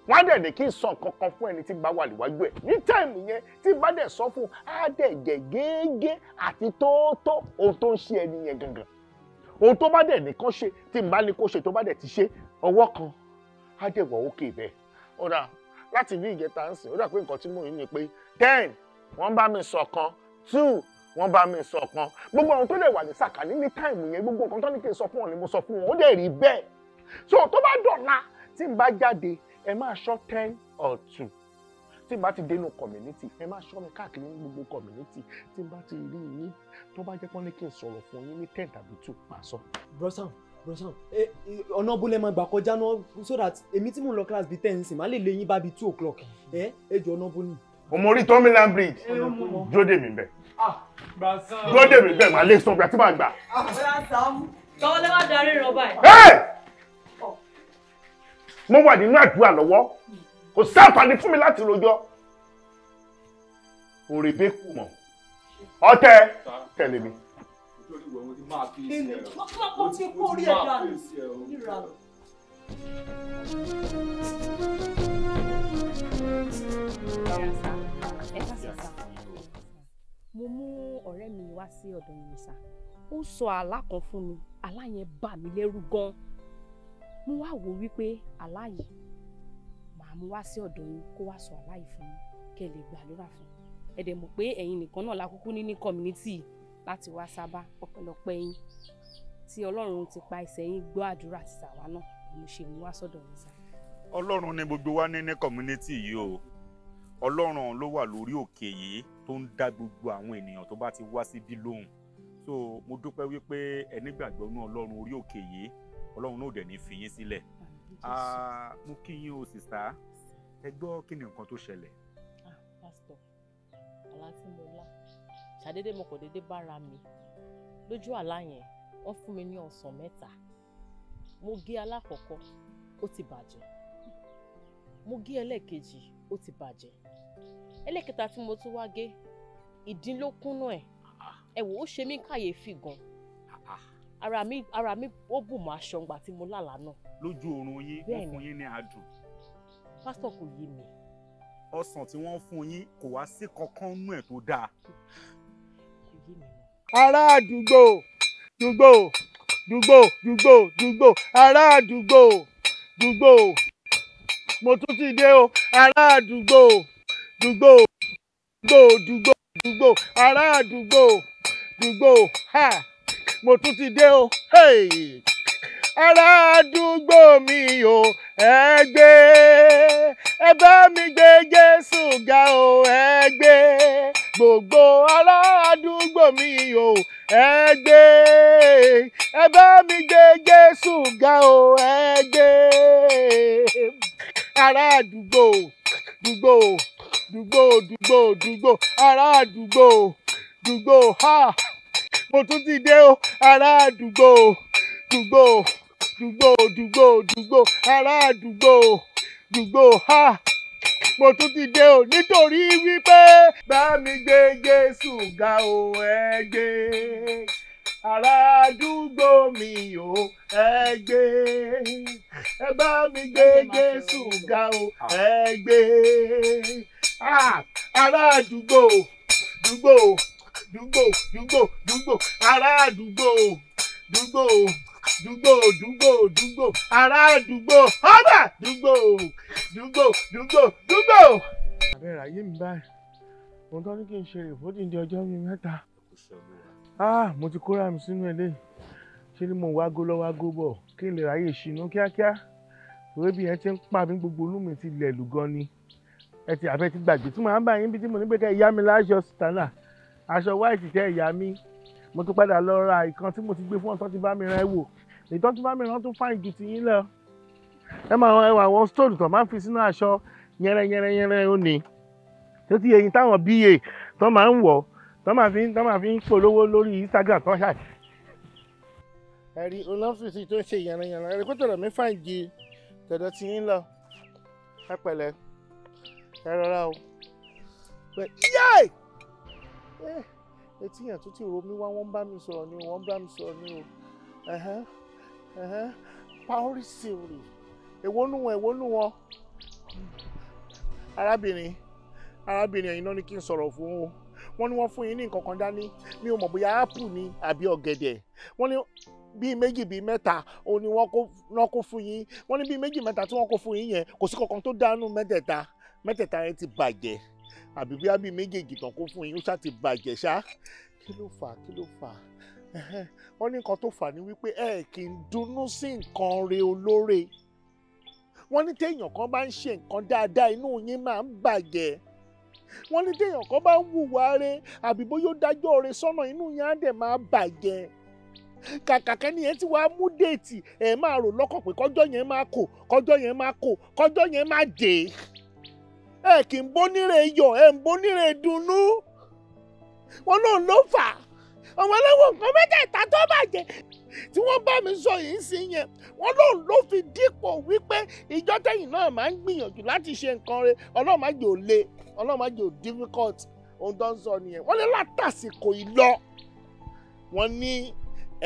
Wọ́n á dẹ̀ ní kí n sọ kankan fún ẹni tí bá wà níwájú ẹ̀. Ní táìmù yẹn tí bá dẹ̀ sọ fún á dẹ̀ jẹ́ gẹ́gẹ́ àti tóótó ohun tó ń ṣe ẹni yẹn gangan. Ohun tó bá dẹ̀ nìkan ṣe tí n bá ní kó ṣe tó bá dẹ̀ ti ṣe ọwọ́ kan á dẹ̀ wọ̀ ókè bẹ́ẹ̀. Ó dà láti bí ìjẹta ń sìn ó dà pé nǹkan tí mò ń ní pé 10 wọ́n bá mi sọ kan 2 wọ́n bá mi sọ kan gbogbo àwọn tó lè wà ní sàkání ní táìmù yẹn gbogbo nǹkan tó ní kí n sọ fún wọn ni mo sọ fún wọn ó dẹ̀ rí bẹ́ẹ̀. So tó bá dọ̀la tí n bá jáde ẹ máa ṣọ́ 10 or 2 tí n bá ti dénú community ẹ má ṣọ́ mi káàkiri ní gbogbo community tí n bá ti rí yín tó bá jẹ́ pọ́n ní kí n sọ̀rọ̀ fún yín ní 10 tàbí 2 máa sọ. Brosan ọ̀nà bó lẹ máa gbà kọjá náà so that èmi tí mò ń lọ class bíi 10 nsìn má lè lé yín bá bíi 2 o'clock ẹ jọ ọ̀nà bó ni. ọmọ orí Tomiland bridge dúró dè mí bẹ́ẹ̀ dúró dè mí bẹ́ẹ̀ máa lè sọ bí a ti máa gbà. Bọ́dá Sàámú tọ́wọ́ lè má darí rọ báyìí. mo wà nínú àdúrà lọ́wọ́ kò sí àǹfààní fún mi láti rojọ́ òrèbé kù mọ́ ọtẹ tẹ̀lé mi. Mo mú ọ̀rẹ́ mi wá sí ọ̀dọ̀ mi sá ó sọ àlá kan fún mi àlá yẹn bà mí lẹ́rù gan mo wá wò wípé àlá yìí màá mú wá sí ọ̀dọ̀ yín kó wá sọ àlá yìí fún mi kẹ́ lè gbàdúrà fún ẹ dẹ̀ mọ̀ pé ẹ̀yin nìkan náà la kúkú ní community láti wá sábà ọ̀pọ̀lọpọ̀ yín tí Ọlọ́run ti pa ẹsẹ̀ yín gbọ́ àdúrà ti tàwa náà mo ṣe mú wá sọ́dọ̀ yín sá. Ọlọ́run ni gbogbo wa ní community yìí o Ọlọ́run ló wà lórí òkè yìí tó ń dá gbogbo àwọn ènìyàn tó bá ti wá síbí lóhùn so mo dúpẹ́ wípé ẹ nígbàgbọ́ nínú Ọlọ́run orí òkè yìí Ọlọ́run náà ò dẹ̀ ní fi yín sílẹ̀ mo kí yín o sista ẹ gbọ́ kí ni nǹkan tó ṣẹlẹ̀. Pásítọ̀ àlá tí mo lá ṣàdédé mo kò dédé bára mi lójú àlá yẹn wọ́n fún mi ní ọsàn 3 mo gé alákọ̀ọ́kọ́ ó ti bàjẹ́ mo gé ẹlẹ́ẹ̀kejì ó ti bàjẹ́ ẹlẹ́ẹ̀kẹta tí mo tún wá gé ìdín ló kúnnú ẹ̀ ẹ wò ó ṣe mí kàyéfì gan ara mi ó bù mọ́ aṣọ ńgbà tí mo lálàá náà. lójú oorun yín wọ́n fún yín ní adùn. pásítọ̀ kò yé mi. ọsàn tí wọ́n fún yín kò wá sí kankan nú ẹ̀ tó dáa. kò yé mi. ará àdúgbò dùgbò ará àdúgbò mo tún ti dé o ará àdúgbò dùgbò ará àdúgbò ha mo tún ti dé o ará àdúgbò mi o ẹ bá mi gbé Jésù ga o gbogbo ará àdúgbò mi o ẹ bá mi gbé Jésù ga o ará àdúgbò ará àdúgbò ha mo tún ti dé o ará àdúgbò ará àdúgbò ha mo tún ti dé o nítorí wípé bá mi gbé Jésù ga o ará àdúgbò mi o ẹ bá mi gbé Jésù ga o ará àdúgbò ará àdúgbò ará àdúgbò ọba dùgbò. àbẹ̀rẹ̀ ayé mi báyìí ohun tó ní kí n ṣe rè fún dídí ọjọ́ mi 3 mo ti kóra mi sínú eléyìí ṣé ni mo wágó lọ́wọ́ ágó bọ̀ kí n lè ráyè ṣìnú kíákíá ìwé bí yẹn ti ń pa mí gbogbo inú mi ti lẹ̀ lù gan ni ẹ ti àbẹ ti gbàgbé tí màá bá yín bí tí mo ní pé kẹ́ ìyá mi láṣọ sítánà aṣọ white tẹ́ ìyá mi mo tún padà lọ ra ìkan tí mo ti gbé fún ọ̀tọ́ ti bá mi rán ẹ wò ìtọ́ tí bá mi rán tún fáìn ju ti yín lọ ẹ máa ẹwà àwọn stone tó máa ń fi sínú aṣọ yẹrẹ ó ní tó ti eyín táwọn bíyè tó máa ń wọ̀ tó máa fi ń polówó lórí Instagram tó ṣáà. ẹ̀rí olófìsì tó ń ṣe yẹrẹ ẹ̀rí kó tọ̀dọ̀ mi fáìn ju tọ̀dọ̀ ti yín lọ ẹ pẹ̀lẹ́ ẹ rọra o pẹ yáì etí yẹn tó ti ro mí wá wọ́n bá mi sọ̀rọ̀ ni o pàórísìrì èwo nù wọn arábìnrin ẹ̀yin náà ní kí n sọ̀rọ̀ fún o wọ́n ní wọ́n fún yín ní nǹkan kan dání mi ò mọ̀ bóyá ápù ni àbí ọ̀gẹ̀dẹ̀ wọ́n ní bíi méjì bíi mẹ́ta òun ni wọ́n kó fún yín wọ́n ní bíi méjì mẹ́ta tí wọ́n kó fún yín yẹn kò sí kankan tó dánú mẹ́tẹ̀ẹ̀ta yẹn ti bàjẹ́ àbí bí méjèèjì tán kó fún yín ó ṣáà ti bàjẹ́ ṣá kí ló fà wọ́n ní nǹkan tó fà ní wípé ẹ kì í dunnú sí nǹkan re olóore wọ́n ní téèyàn kan bá ń ṣe nǹkan dáadáa inú yín máa ń bàjẹ́ wọ́n ní téèyàn kan bá ń hùwà rẹ̀ àbí bóyá ó dájọ́ rẹ̀ sọ́nà inú yín á dẹ̀ máa bàjẹ́ kàkà kẹ́ni yẹn ti wá mú déètì ẹ̀ máa rò lọ́kàn pé kọ́jọ́ yẹn máa kò kọ́jọ́ yẹn máa kò kọ́jọ́ yẹn máa dé ẹ kì í bóníre yọ̀ ẹ ń bóníre dunnú wọn náà ló fà á àwọn ẹlẹ́wọ̀n nǹkan mẹ́tẹ̀ẹ̀ta tó bàjẹ́ tí wọ́n bá mi sọ yìí sí yẹn wọ́n lòun ló fi dípò wípé ìjọ tẹ̀yìn náà máa ń gbìyànjú láti ṣe nǹkan rẹ̀ ọlọ́run má jẹ́ ò le ọlọ́run má jẹ́ ò difficult ohun tó ń sọ nìyẹn wọ́n ní látàsìkò ìlọ wọ́n ní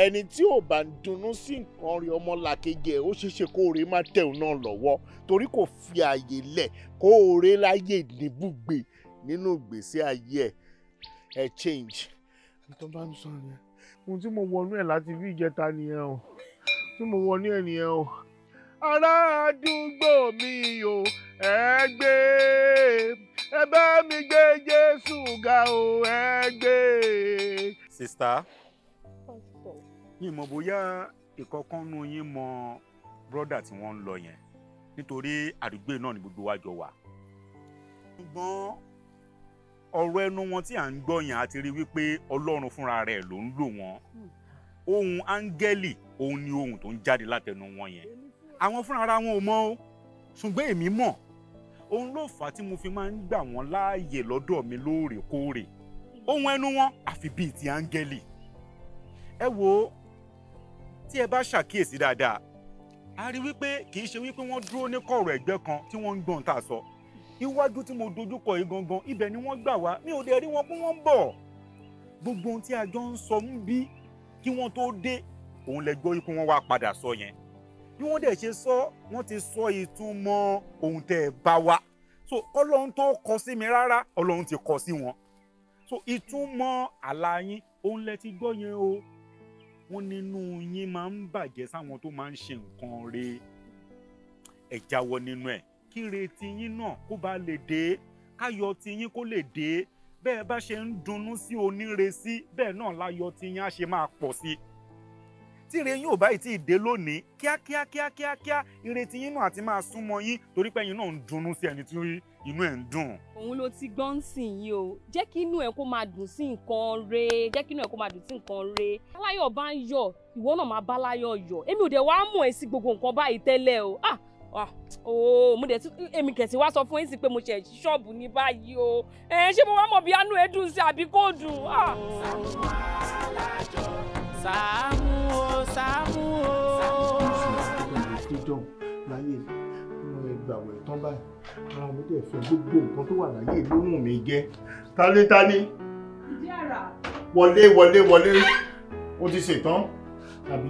ẹni tí ò bá ń dunnú sí nǹkan rẹ̀ ọmọlàkejì ẹ̀ ó ṣeéṣe kó oore má tẹ̀ ọ́ náà lọ́wọ́ torí kò fi àyè lẹ̀ kó oore láyè níbùgbé nínú ìgbésí ayé ẹ̀ change tó bá ń sọ yẹn ohun tí mo wọnú ẹ̀ láti bí ìjẹta nìyẹn o tí mo wọnú ẹ̀ nìyẹn o ará àdúgbò mi o ẹ gbé ẹ bá mi gbé Jésù ga o ẹ gbé. sista mi mọ̀ bóyá ìkọ̀kan nínú yín mọ brọ́dà tí wọ́n ń lọ yẹn nítorí àdúgbò náà ni gbogbo wa jọ wà ṣùgbọ́n ọ̀rọ̀ ẹnu wọn tí à ń gbọ́ yẹn àti rí wípé Ọlọ́run fúnra rẹ̀ ló ń lò wọ́n ohun áńgẹ́lì òun ni ohun tó ń jáde látẹnu wọn yẹn àwọn fúnra ara wọn ò mọ̀ o ṣùgbọ́n èmi mọ̀ ohun ló fà á tí mo fi máa ń gbà wọ́n láàyè lọ́dọ̀ mi lóòrèkóòrè ohun ẹnu wọn àfi bíi ti áńgẹ́lì ẹ wo tí ẹ bá ṣàkíyèsí dáadáa a rí wípé kì í ṣe wípé wọ́n dúró ní kọ̀rọ̀ ẹ̀gbẹ́ kan tí wọ́n ń gbọ́n tá a sọ iwájú tí mo dojúkọ yìí gangan ibẹ̀ ni wọ́n gbà wá mi ò dẹ̀ rí wọn pé wọ́n ń bọ̀ gbogbo ohun tí a jọ ń sọ ń bí kí wọ́n tó dé òun lẹ gbọ́ pé wọ́n wá padà sọ yẹn bí wọ́n dẹ̀ ṣe sọ wọ́n ti sọ ìtumọ̀ ohun tẹ́ ẹ bá wá so Ọlọ́run tó kọ sí mi rárá Ọlọ́run ti kọ sí wọn so ìtumọ̀ àlá yín òun lẹ ti gbọ́ yẹn o wọ́n nínú yín máa ń bàjẹ́ sáwọn tó máa ń ṣe nǹkan re ẹ jáwọ́ nínú ẹ̀ kí retí yín náà kó bá lè dé káyọ̀ tí yín kó lè dé bẹ́ẹ̀ bá ṣe ń dunnú sí oníre sí bẹ́ẹ̀ náà láyọ̀ tí yín á ṣe máa pọ̀ sí tí ire yín ò báyìí tí ì dé lónìí kíákíá ìrètí yín náà àti máa súnmọ́ yín torí pé yín náà ń dunnú sí ẹni tí inú ẹ̀ ń dùn. òun ló ti gbọ́n sìn yín o jẹ́ kí inú ẹ̀ kó máa dùn sí nǹkan re jẹ́ kí inú ẹ̀ kó máa dùn sí nǹkan re aláyọ̀ bá ń yọ̀ ìwọ náà máa bá láyọ̀ yọ̀ èmi ò dẹ̀ wá mọ̀ ẹ́ sí gbogbo nǹkan báyìí tẹ́lẹ̀ o mo dẹ̀ tí èmi kẹ̀sì wá sọ fún yín sí pé mo ṣe ṣọ́ọ̀bù ní báyìí o ṣé mo wá mọ̀ bí anú ẹ̀ dùn sí àbí kò dùn. Saamu o Saamu o. freedom láyé mo gbàwẹ̀ tán báyìí ara mi dẹ̀ fẹ́ gbogbo nǹkan tó wà láyé lóhùn mi jẹ́ tání. ìdí àrà. wọlé o ti ṣetán àbí.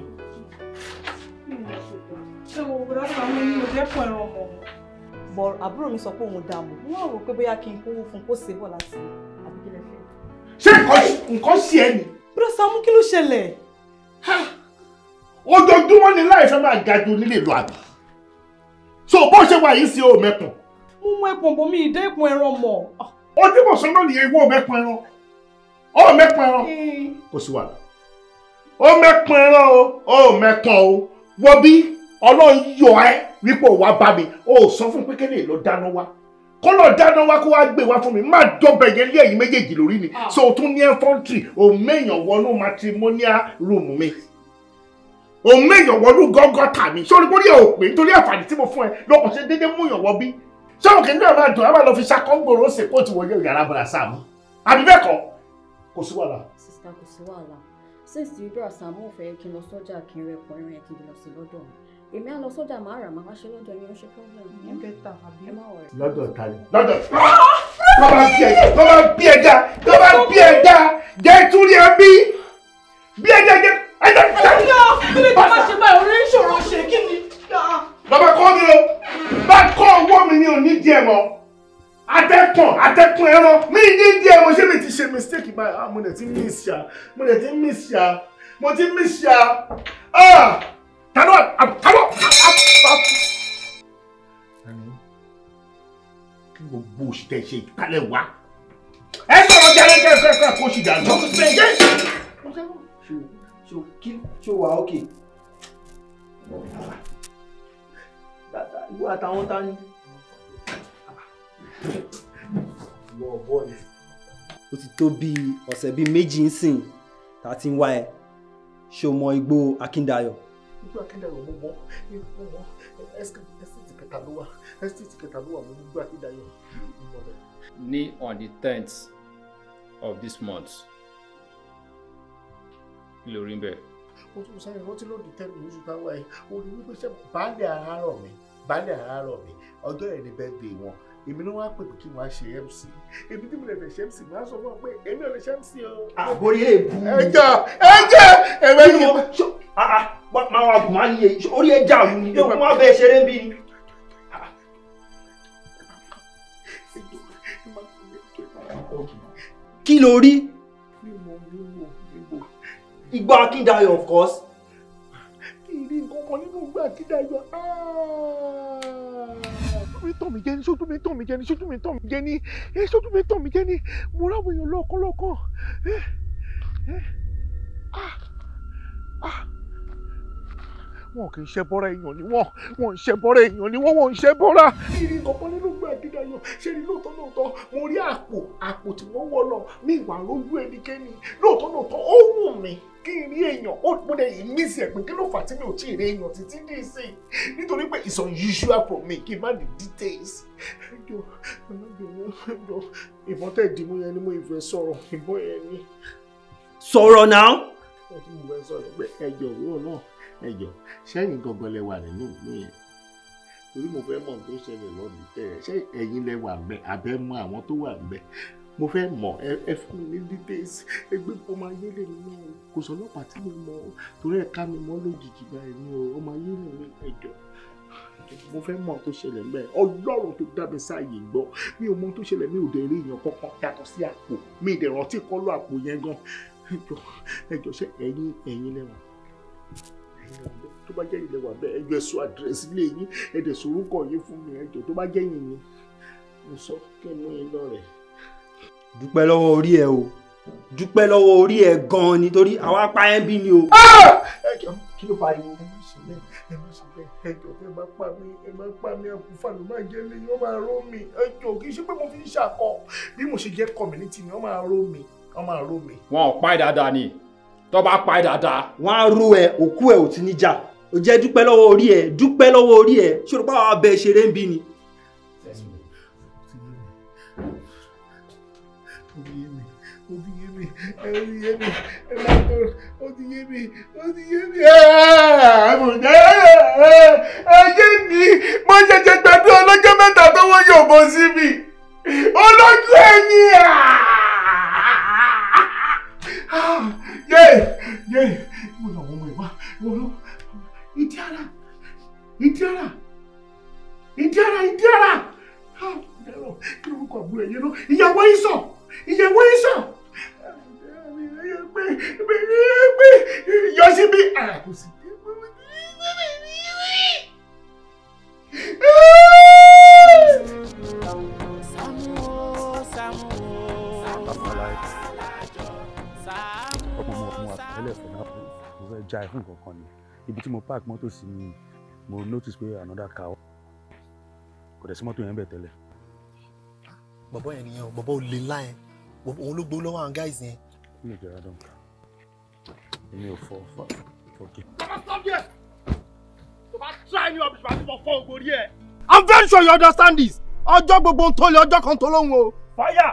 ṣé wo gbọ́dọ̀ sọ àwọn ènìyàn dẹ́kun ẹ̀rọ ọmọ wọn. bọ̀ àbúrò mi sọ pé òun dààmú wọ́n rò pé bóyá kí n kówó fún kó ṣe bọ̀ láti àbí kí lè fẹ́. ṣé nǹkan sí ẹ ni. bro Saamu kí ló ṣẹlẹ̀. ojoojúmọ́ ni láìfẹ́ máa ga ju nílé ìlú àbí. so bó ṣe wà yìí sí o mẹ́kùn. mo mú ẹkùn bò mí ìdẹ́kun ẹran mọ̀. ó tí mo sọ náà nìyẹn ìwọ mẹ́kùn ẹran ó mẹ́kùn ẹran kò sí wàhálà ó mẹ́kùn ẹran ó mẹ́kùn o wọ bí Ọlọ́run yọ ẹ́ wípé ó wá bá mi ó sọ fún pé kéde lọ dáná wá kó lọ dáná wá kó wá gbé wá fún mi má dọ́bẹ̀ yẹn lé ẹ̀yin méjèèjì lórí mi so o tún ní infantry o méèyàn wọnú matrimonial room mi o méèyàn wọnú gọ́gọ́tà mi sórí bórí ẹ̀ ò pé nítorí àǹfààní tí mo fún ẹ lọ́kàn ṣe déédéé mú yàn wọ bí sọ́wọ́n kì í náà máa dùn á máa lọ fi ṣàkóńgbòrò ó sì kó ti wọlé yàrá bàrà Saamu àbí bẹ́ẹ̀ kọ́ kò sí wàhálà. sista kò sí wàhálà since tí bàrà Saamu ò fẹ́ kí n lọ sọ́jà kí n rẹ pọ̀ ẹran ẹ̀ kí n lọ sí lọ́dọ̀ mi èmi á lọ sọ́jà máa rà máa wá ṣe lọ́dọ̀ yẹn ó ṣe problem. ẹ bẹ́tà àbí ẹ má wọ̀rẹ́. lọ́dọ̀ ta ni lọ́dọ̀ tó bá bí ẹja jẹ́ túrí ẹ bí ẹja jẹ́ ẹja. kí ló dé bá ṣe báyìí orí ìṣòro ṣe kí ni. bàbá kọ́ mi o bá kọ́ owó mi ní òní díẹ̀ mọ́ atẹ́kùn ẹran mi ní díẹ̀ mọ́ ṣé mi ti ṣe mistake báyìí mo dẹ̀ ti miss ya talo kí gbogbo òṣìṣẹ́ ṣe ìkálẹ̀ wá ẹ sọ̀rọ̀ jẹ́rẹ́ kẹ́kẹ́ kó ṣì dànù. ṣó wà ókè. ìwọ àtàwọn ta ni. ó ti tó bíi ọ̀sẹ̀ bíi méjì ń sìn tá a ti ń wá ẹ ṣé o mọ igbó Akíndayọ̀. igbó Akíndayọ̀ mo mọ estate kẹta ló wà mo ní igbó Akíndayọ̀. Ní on the 10th of this month kí ló rí bẹ́ẹ̀. mo tún sáré rántí lóde tẹ́lẹ̀ oṣù táwa ẹ̀ o ní wípé ṣe baálé àárọ̀ mi ọjọ́ ẹ̀ ní birthday wọn èmi ló wá pè mí kí wọ́n á ṣe MC èmi tí mo lè fẹ́ ṣe MC máa sọ fún ọ pé èmi ò lè ṣe MC o. àbórí èébú. ẹjọ́ ẹ̀wẹ̀ ni máa wà gùn máa ń yẹ orí ẹja òun ni yóò máa bẹ ṣeré ń bí ni. kí ló rí. Igbó Akíndayọ̀ of course. Ìrì nǹkan kan nínú Igbó Akíndayọ̀. Sójú mi tàn mí jẹ ní. Mo ráwọ̀ èèyàn lọ́kàn. Wọn kì í ṣe bọ́ra èèyàn ni wọ́n ń ṣe bọ́ra èèyàn ni wọ́n ń ṣe bọ́ra. Ìrì nǹkan kan nínú Igbó Akíndayọ̀ ṣe ni lóòótọ́ mo rí àpò tí wọ́n wọ́ lọ ní ìwà lójú ẹnikẹ́ni lóòótọ́ ó wù mí kí n rí èèyàn ó gbọ́dọ̀ yìí mí sí ẹ̀ pé kí ló fà tí mi ò tí ì rí èèyàn títí dì sí nítorí pé it's unusual for me kí n má ní details. Ìbọn tẹ̀ dìmú yẹn ni mo ìfẹ́ sọ̀rọ̀ ìbọn yẹn ni. Sọ̀rọ̀ náà. Wọ́n tún mú ẹ sọ̀rọ̀ pé ẹjọ́ òwúrọ̀ náà ẹjọ́ sẹ́yìn gangan lẹ wà nínú ìlú yẹn torí mo fẹ́ mọ̀ tó ṣẹlẹ̀ lọ́dún tẹ̀ ṣé ẹ̀yin lẹ wà ńbẹ̀ abẹ́ mọ àwọn tó wà ńbẹ̀ mo fẹ́ mọ̀ ẹ fún mi ní details ẹgbẹ́ ọmọ ayé lè mi náà kò sọ ọlọ́pàá tí mo mọ̀ torí ẹ̀ka mi mọ́ lójijì báyìí ni ọmọ ayé lè mi ẹjọ́ mo fẹ́ mọ̀ tó ṣẹlẹ̀ ńbẹ̀ Ọlọ́run tó dá mi sáàyè gbọ́ mi ò mọ̀ tó ṣẹlẹ̀ mi ò dẹ̀ rí èèyàn kankan yàtọ̀ sí àpò mi ì dẹ̀ rántí kọ́lọ́ àpò yẹn gan ẹjọ́ ṣé ẹ̀yin lẹ́wọ̀n tó bá jẹ́ ilé wà bẹ́ẹ̀ ẹjọ́ ẹ̀sùn àdírẹ́sì ilé yín ẹ̀dẹ̀ sorúkọ yín fún mi ẹjọ́ tó bá jẹ́ yín ni mo sọ kí n mú yín lọ rẹ̀. dúpẹ́ lọ́wọ́ orí ẹ o dúpẹ́ lọ́wọ́ orí ẹ gan-an nítorí àwọn apá ẹ ń bí ni o. ẹjọ́ kí ló pariwo ẹ má ṣe bẹ́ẹ̀ ẹjọ́ tẹ́ bá pa mí àkúfà ló máa jẹ́ lé yín ó máa ró mi ẹjọ́ kì í ṣe pé mo fi ń ṣàkọ bí mo ṣe jẹ́ community ni ó máa ró mi. wọn ò pa ẹ́ dáadáa ni tó bá pa ẹ́ dáadáa. wọ́n á rú ẹ òkú ẹ ò ti ní jà ó jẹ́ dúpẹ́ lọ́wọ́ orí ẹ ṣòro pa àwọn abẹ ṣeré ń bí ni. Ayé mi mo ṣẹ̀ṣẹ̀ gbàdúrà ọlọ́jọ́ mẹ́ta tó wọ́n yóò bọ́ sí mi olójú ẹ̀yìn mo lọ wọ́n mọ̀ ìwá ìdíara kí ló kọ àbúrò ẹ̀yẹ lọ ìyàwó ìsọ̀ yọ sí bí kò sí. Já ẹ fún nǹkan kan ni ibi tí mo park mọ́tò sí ni mo notice pé another car kò dẹ̀ sí mọ́tò yẹn bẹ̀ tẹ́lẹ̀. bọ̀bọ̀ yẹn nìyẹn o bọ̀bọ̀ ò lè ńlá yẹn òun ló gbó lọ́wọ́ àwọn guys yẹn. kí ló jẹ́ adam èmi ò fọ́ kí. I'm very sure you understand this. ọjọ́ gbogbo ń tó lé ọjọ́ kan tó lóhùn o. Fire!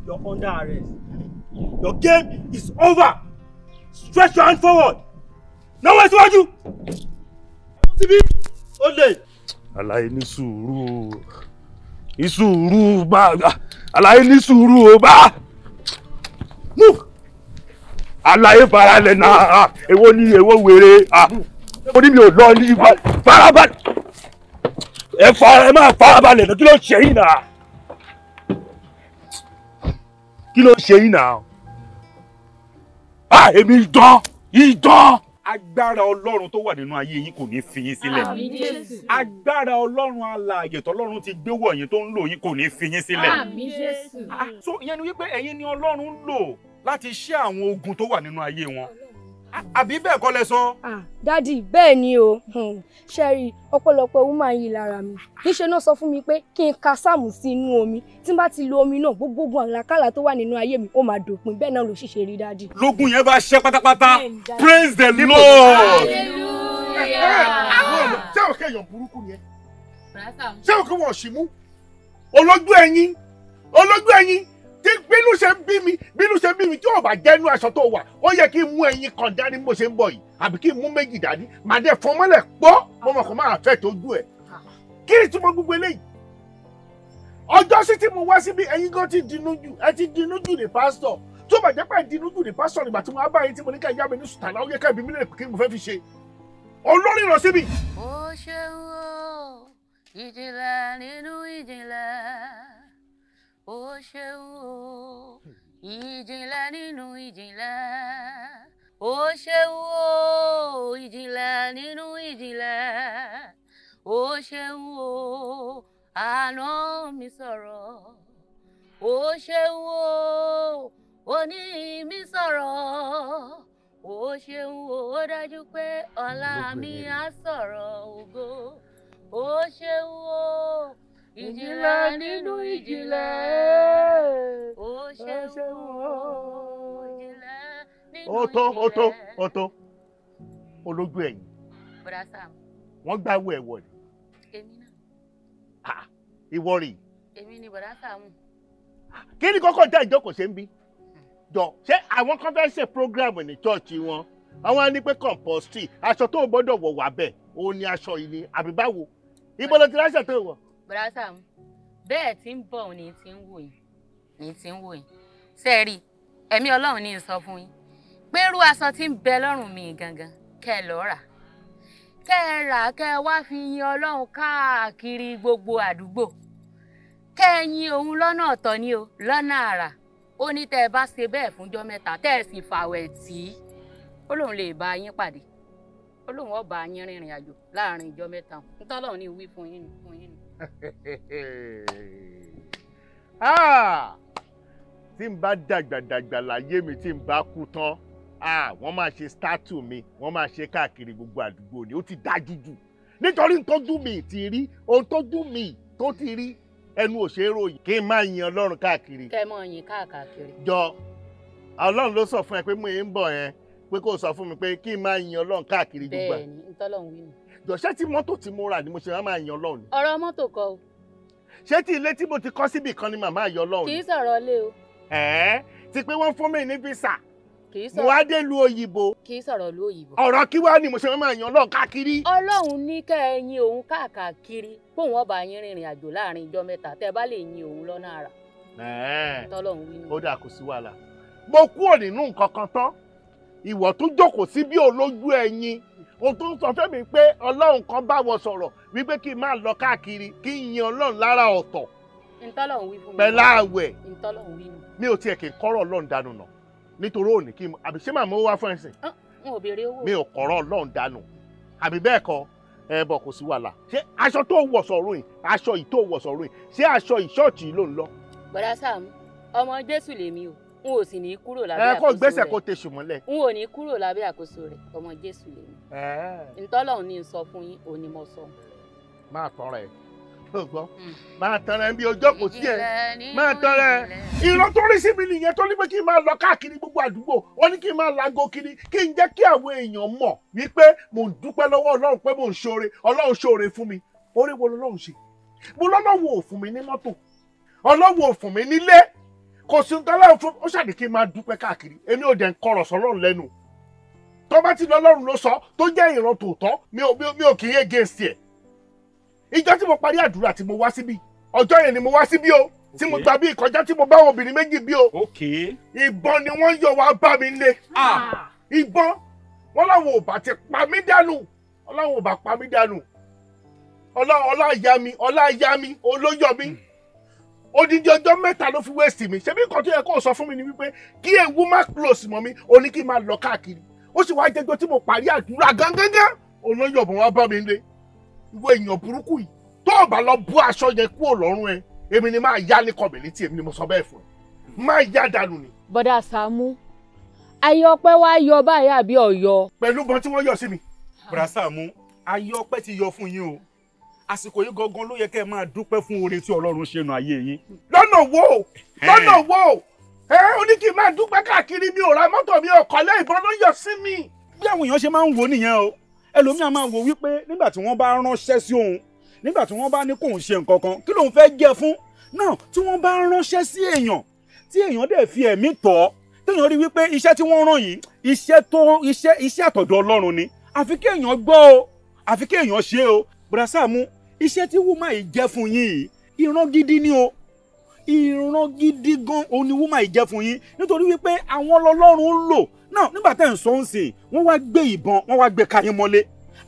You're under arrest. Your game is over. Stretch your hand forward. Now where's síwájú? Síbí, ó lè. Àlàyé ní sùúrù bá. Àlàyé ní sùúrù bá. Move. Àlàyé faralẹ̀ náà. Èwo ni èwo wèrè. Mo ní mi ò lọ ní farabalẹ̀. Ẹ máa farabalẹ̀ náà. Kí ló ṣe yín náà? Kí ló ṣe yín náà? Èmi idán. Agbára Ọlọ́run tó wà nínú ayé yín kò ní fi yín sílẹ̀. Àmín Jésù. Agbára Ọlọ́run alààyè tọ́lọ́run ti gbé wọ̀ yín tó ń lò yín kò ní fi yín sílẹ̀. Àmín Jésù. So ìyẹn ni wípé ẹ̀yin ni Ọlọ́run ń lò láti ṣẹ́ àwọn ogun tó wà nínú ayé wọn. àbí bẹ́ẹ̀ kọ́ lẹ sọ. dádì bẹ́ẹ̀ ni o ṣẹ́rí ọ̀pọ̀lọpọ̀ woman yìí lára mi níṣẹ́ náà sọ fún mi pé kí n ka sáàmù sí inú omi tí n bá ti lo omi náà gbogbo àlàkálà tó wà nínú ayé mi ó máa dòpin bẹ́ẹ̀ náà ló ṣiṣẹ́ rí dádì. lógún yẹn bá ṣẹ́ pátápátá praise the Lord. ṣé o kẹ́yàn burúkú yẹn ṣé o kí wọ́n ṣì mú olójú ẹyin tí bínú ṣe ń bí mi tí ò bá jẹ́nu aṣọ tó wà ó yẹ kí n mú ẹyin kan dání bó ṣe ń bọ̀ yìí àbí kí n mú méjì dání màá dẹ̀ fọ́n mọ́lẹ̀ pọ́ mo mọ̀ kó máa fẹ́ tójú ẹ̀ kí ni tí mo gbogbo eléyìí ọjọ́ sí tí mo wá síbi ẹyin gan ti dinú jù ẹ ti dinú jù ní pásítọ̀ tó bá jẹ́ pé dinú jù ní pásítọ̀ nígbà tí mo bá yín tí mo ní ká yá mi ní sùtàlá ó yẹ ká ibi mílíọ̀nù kí mo fẹ́ fi ṣe olórí lọ síbi. ó ṣeun o ìjìnlẹ̀ nínú ìjìnlẹ̀. Ó ṣeun o, ìjìnlẹ̀ nínú ìjìnlẹ̀. Ó ṣeun o, ìjìnlẹ̀ nínú ìjìnlẹ̀. Ó ṣeun o, àná mi sọ̀rọ̀. Ó ṣeun o, òní mi sọ̀rọ̀. Ó ṣeun o, ó dájú pé ọ̀la mi á sọ̀rọ̀ ògo. Ó ṣeun o. Ìjìnlẹ̀ nínú ìjìnlẹ̀. Ó ṣeun o, ìjìnlẹ̀ nínú ìjìnlẹ̀. ó tó olójú ẹ̀yìn. Bọ̀dá Sam. Wọ́n gbáwó ẹ̀wọ̀ ni. Èmi náà. Ìwọ rèé. Èmi ni Bọ̀dá Sam. Kí ni kọ́kọ́ dá ìjókòó ṣe ń bí? Jọ ṣé àwọn kan fẹ́ ṣe program ní chọ́ọ̀chì wọn? Àwọn á ní pé compostry aṣọ tó gbọ́dọ̀ wọ̀ wá bẹ̀ òun ni aṣọ yìí ni àbí báwo? Ibo ló ti ráṣẹ̀ tó wọ̀? Bọ̀dá Sam, bẹ́ẹ̀ tí ń bọ̀ ni ti ń wò yín. Sẹ́ẹ̀rì, ẹ̀mí Ọlọ́run ní sọ fún yín. Pé irú aṣọ tí ń bẹ lọ́rùn mi gangan, kẹ́ ẹ lọ rà. Kẹ́ ẹ rà kẹ́ ẹ wá fi yin Ọlọ́run káàkiri gbogbo àdúgbò. Kẹ́ ẹ yin òun lọ́nà ọ̀tọ̀ ni o, lọ́nà àrà. Ó ní tẹ́ ẹ bá ṣe bẹ́ẹ̀ fúnjọ́ mẹ́ta, tẹ́ ẹ sì fàwẹ̀ tí. Ó lóun lè bá yín pàdé. Ó lóun ó bá yín rìnrìn àjò láàrin ìjọ́ mẹ́ta. Ntọ́lọ́run ní wí fún yín. Tí n bá dàgbà láyé mi tí n bá kú tán wọ́n máa ṣe statue mi wọ́n máa ṣe káàkiri gbogbo àdúgbò ni ó ti dájú jù nítorí ntójú mi ti rí ohun tójú mi tó ti rí ẹnu òṣèrò yìí kí n máa yin Ọlọ́run káàkiri. Kẹ́ ẹ mọ̀ yin káàkiri. Jọ Ọlọ́run ló sọ fún ẹ pé mo ń bọ̀ yẹn pé kó sọ fún mi pé kí n máa yin Ọlọ́run káàkiri gbogbo. Bẹ́ẹ̀ni ntọ́lọ́run wí ni. Jọ̀ṣẹ́ tí mọ́tò tí mo rà ni mo ṣe máa yan Ọlọ́run. Ọ̀rọ̀ mọ́tò kọ́ o. Ṣé tí ilé tí mo ti kọ́ síbì kan ni màmá yọ Ọlọ́run? Kì í sọ̀rọ̀ lé o. Ti pé wọ́n fún mi ní visa. Kì í sọ̀rọ̀. Mo wá dé lu òyìnbó. Kì í sọ̀rọ̀ lu òyìnbó. Ọ̀rọ̀ kí wá ni mo ṣe máa yan Ọlọ́run káàkiri. Ọlọ́run ní kẹ́ ẹ yin òun káàkiri kóun ọba yín rìnrìn àjò láàrin ìjọ́ mẹ́ta tẹ́ ẹ bá lè yin òun lọ́nà àrà. Tọ́lọ́run wí ni. Ó dà kò sí wàhálà. Mo kúrò nínú nǹkan kan tán. Ìwọ tún jókòó sí bí olójú ẹyin. Ohun tó ń sọ fẹ́ mi pé Ọlọ́run kan bá wọ sọ̀rọ̀ wípé kí n máa lọ káàkiri kí n yin Ọlọ́run lára ọ̀tọ̀. Ntọ́lọ́run wí fún mi. Pẹ̀lú àwẹ̀. Ntọ́lọ́run wí ni. Mi ò tiẹ̀ kì í kọ́rọ̀ Ọlọ́run dànù nà nítorí òní kí n àbí ṣé màmá ó wá fún ẹ̀sìn. N ò béèrè owó. Mi ò kọ́rọ̀ Ọlọ́run dànù àbí bẹ́ẹ̀ kọ́ bọ̀ kò sí wàhálà. Ṣé aṣọ tó wọ̀ sọ̀rọ̀ yìí aṣọ yìí tó wọ̀ sọ̀rọ̀ yìí ṣé aṣọ ìṣọ́ọ̀ṣì yìí ló ń lọ? Bọ̀dá Sàámú, ọmọ Jésù lèmi o. N ò sì ní kúrò lábẹ́ àkóso rẹ̀. Kó gbèsè kó tẹ̀sù mọ́lẹ̀. N ò ní kúrò lábẹ́ àkóso rẹ̀, ọmọ Jésù lèmi. Ntọ́lọ́run ní sọ fún yín, òní mo sọ. Máa tọrọ ẹ tó gbọ́ máa tọrọ ẹ bí ọjọ́ kò sí ẹ máa tọrọ ẹ. Ìran tó rí sí mi nìyẹn tó ní pé kí n máa lọ káàkiri gbogbo àdúgbò wọ́n ní kí n máa lago kiri kí n jẹ́ kí àwọn èèyàn mọ̀ wípé mò ń dúpẹ́ lọ́wọ́ Ọlọ́run pé mò ń ṣoore Ọlọ́run ṣoore fún mi. Orí wo lọ́lọ́run ṣe? Mo lọ́lọ́run ò fún mi ní mọ́tò Ọlọ́run ò fún mi nílé kò sí Ọlọ́run fún ó ṣàdí kí n máa dúpẹ́ káàkiri èmi ò dẹ̀ ń kọ̀rọ̀ sọ́lọ́run lẹ́nu tó bá ti lọ́lọ́run ló sọ tó jẹ́ ìran tòótọ́ mi ò kì í yé gẹ̀ẹ́sì ẹ̀. Ìjọ tí mo parí àdúrà tí mo wá síbí ọjọ́ yẹn ni mo wá síbí o tí mo gba bí ìkọjá tí mo bá àwọn obìnrin méjì bí o. Ìbọn ni wọ́n yọ wá bá mi lé. Ìbọn wọn làwọn ò bá ti pa mí dànù ọlọ́run ò bá pa mí dànù ọlá ìyá mi olóyọ mi odidi ọjọ́ mẹ́ta ló fi wéèsì mi ṣebí nǹkan tó yẹ kó sọ fún mi ni wípé kí ewu má close mọ́ mi ó ní kí n máa lọ káàkiri ó sì wá jẹjọ tí mo parí àdúrà gángan olóyọ bọ̀ wá bá mi lé ìwé èèyàn burúkú yìí tó o bá lọ bú aṣọ yẹn kúrò lọ́rùn ẹ èmi ni máa yá ní community èmi ni mo sọ bẹ́ẹ̀ fún ẹ máa yá dànù ni. Bọ́dà Sàámú ayé ọpẹ́ wá yọ báyìí àbí ọ̀yọ́. pẹ̀lú bọ́n tí wọ́n yọ sí mi. bùrà Sàámú ayé ọpẹ́ ti yọ fún yín o àsìkò yìí gangan ló yẹ kẹ́ ẹ máa dúpẹ́ fún oore tí Ọlọ́run ṣe nù ayé yín. lọ́nà wo ó ní kí n máa dúpẹ́ káàkiri mi ò ra mọ́tò mi ò kọ́lé ìbọn ló yọ sí mi. bí àwọn èèyàn ṣe máa ń wò nìyẹn o ẹlòmíà máa wò wípé nígbà tí wọ́n bá ránṣẹ́ sí òun nígbà tí wọ́n bá ní kóun ṣe nǹkan kan kí lòun fẹ́ jẹ́ fún náà tí wọ́n bá ránṣẹ́ sí èèyàn tí èèyàn dẹ̀ fi ẹ̀mí tọ́ téèyàn rí wípé iṣẹ́ tí wọ́n rán yìí iṣẹ́ àtọ̀dọ̀ Ọlọ́run ni àfi kí èèyàn gbọ́ o àfi kí èèyàn ṣe o. bùrà Sàámú iṣẹ́ tí wúmà yìí jẹ́ fún yín yìí ìran gidi ni o ìran gidi gan òun ni wúmà yìí jẹ́ fún yín nítorí wípé àwọn Ọlọ́run ń lò náà nígbà tẹ́ ń sọ ń sìn wọ́n wá gbé ìbọn wọ́n wá gbé káyín mọ́lé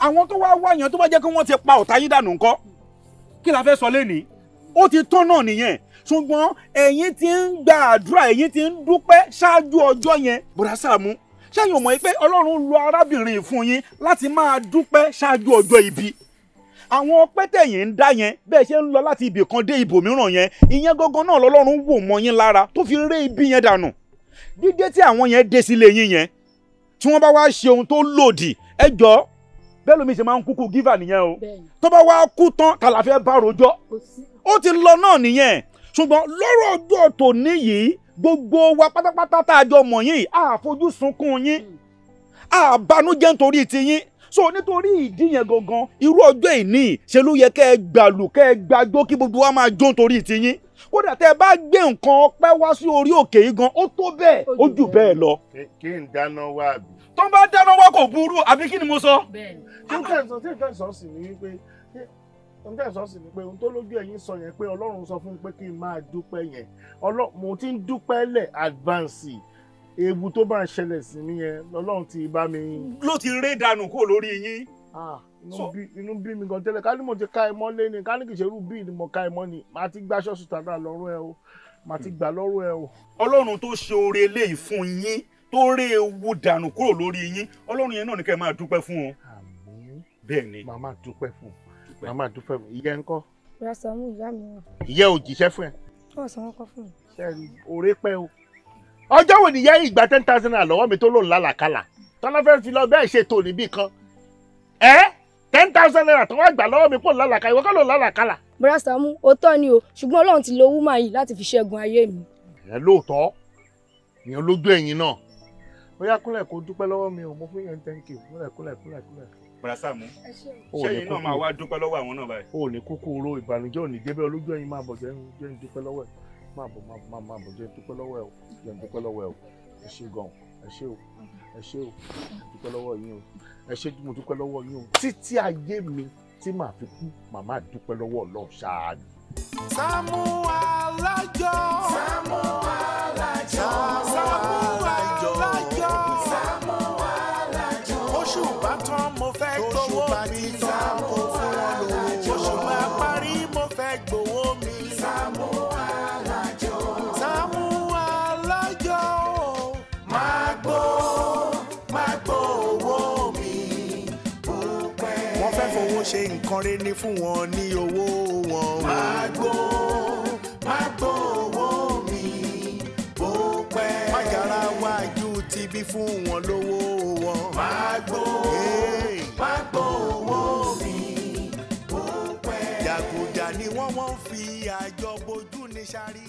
àwọn tó wá wáyàn tó bá jẹ́ kí wọ́n ti pa ọ̀tá yín dànù ńkọ́ kí la fẹ́ sọ lénìí ó ti tán náà nìyẹn ṣùgbọ́n ẹ̀yin ti ń gba àdúrà ẹ̀yin ti ń dúpẹ́ ṣáájú ọjọ́ yẹn bùrà Sàámú ṣẹ́yìn ò mọ̀ pé Ọlọ́run lo arábìnrin fún yín láti máa dúpẹ́ ṣáájú ọjọ́ ibi àwọn ọpẹ́ tẹ̀yin ń dá yẹn bẹ́ẹ̀ ṣe ń lọ láti ibì kan dé ibòmíràn yẹn ìyẹn gangan náà lọ́lọ́run wò mọ́ yín lára tó fi ré ibi yẹn dànù dídé tí àwọn yẹn dé sílé yín yẹn tí wọ́n bá wá ṣe ohun tó lòdì ẹ jọ̀ọ́ bẹ́ẹ̀ lómi ṣe máa ń kúkú gífà nìyẹn o tó bá wá kú tán ta la fẹ́ bá rojọ́ ó ti lọ náà nìyẹn ṣùgbọ́n lọ́rọ̀ ọjọ́ tòní yìí gbogbo wa pátápátá tá a jọ mọ̀ yín àfojú sunkún yín àbánújẹ́ nítorí tiyín so nítorí ìdí yẹn gangan irú ọjọ́ ìní ṣe ló yẹ kẹ́ ẹ gbàlù kẹ́ ẹ gbàjó kí gbogbo wa máa jó nítorí tiyín kódà tẹ́ ẹ bá gbé nǹkan ọpẹ́ wá sí orí òkè yìí gan ó tó bẹ́ẹ̀ ó jù bẹ́ẹ̀ lọ. kí n dáná wá àbí. tó bá dáná wá kò burú àbí kí ni mo sọ. tí n tẹ̀sán sí ni wípé ohun tó lójú ẹ̀yin sọ yẹn pé Ọlọ́run sọ fún mi pé kí n máa dúpẹ́ yẹn mo ti ń dúpẹ́ lẹ̀ advance ewu tó bá ń ṣẹlẹ̀ sí mi yẹn Ọlọ́run ti bá mi. ló ti ré dànù kó lórí yín. inú bí mi gan tẹ́lẹ̀ ká ní mo ti ká ẹ mọ́ lé ni ká ní kì í ṣe irú bíi ni mo ká ẹ mọ́ ni màá ti gbá ṣọ́ọ̀ṣì tàdá lọ́rùn ẹ o màá ti gbà lọ́rùn ẹ o. Ọlọ́run tó ṣe oore eléyìí fún yín tó ré ewu dànù kúrò lórí yín Ọlọ́run yẹn náà ni kẹ́ ẹ máa dúpẹ́ fún o. bẹ́ẹ̀ ni màá máa dúpẹ́ fún màá máa dúpẹ́ fún ìyẹn ńkọ́. bùrà Sàámú ìyá mi wà. ìyẹn ò jíṣẹ́ fún ẹ. wọ́n sọ wọ́n kọ́ fún mi. sẹ́ẹ̀rì òré pẹ́ o ọjọ́ wo nìyẹn ìgbà 10,000 naira lọ́wọ́ mi tó lòun lálàkàlà tọ́lá fẹ́ fi lọ bẹ́ẹ̀ ṣètò níbì kan 10,000 naira tó wá gbà lọ́wọ́ mi pò lálàkàlà ìwọ kọ́ lòun lálàkàlà. bùrà Sàámú òótọ́ ni o ṣùgbọ́n Ọlọ́run ti lo wúmà yìí láti fi ṣẹ́gun ayé mi. ẹ lóòótọ́ ìyẹn lójú ẹ̀yin náà ó yá kúnlẹ̀ kó dúpẹ́ lọ́wọ́ mi ò mo fún yẹn 10K kúnlẹ̀. bùrà Sàámú ṣẹ́yìn náà máa wá dúpẹ́ lọ́wọ́ àwọn náà báyìí. o ò ní kúkú ro ìbànújẹ́ ò ní débẹ̀ olójú ẹ̀yin máa bọ̀ jẹ́ ń dúpẹ́ lọ́wọ́ ẹ̀ máa bọ̀ jẹ́ ń dúpẹ́ lọ́wọ́ ẹ̀ o jẹ́ ń dúpẹ́ lọ́wọ́ ẹ̀ o ẹ ṣé gan ẹ ṣé o dúpẹ́ lọ́wọ́ yín o ẹ ṣé mo dúpẹ́ lọ́wọ́ yín o títí ayé mi tí màá fi kú màmá dúpẹ́ lọ́wọ́ Ọlọ́run ṣáá ni. Saamu Alajo. Saamu Alajo. Saamu Alajo. Saamu Alajo. Oṣù bá tán mo fẹ́ gbowó mi. Saamu Alajo. Oṣù bá parí mo fẹ́ gbowó mi. Saamu Alajo. Saamu Alajo. Máa gbó owó mi. Wọ́n fẹ́ fowó ṣe nǹkan rere ní fún wọn ní owó wọn. Máa gbó owó mi bó pẹ́. Má yára wájú tibí fún wọn lówó wọn. Máa gbó owó mi bó pẹ́. Jàgùjà ni wọ́n fi àjọ bojú ní sáré.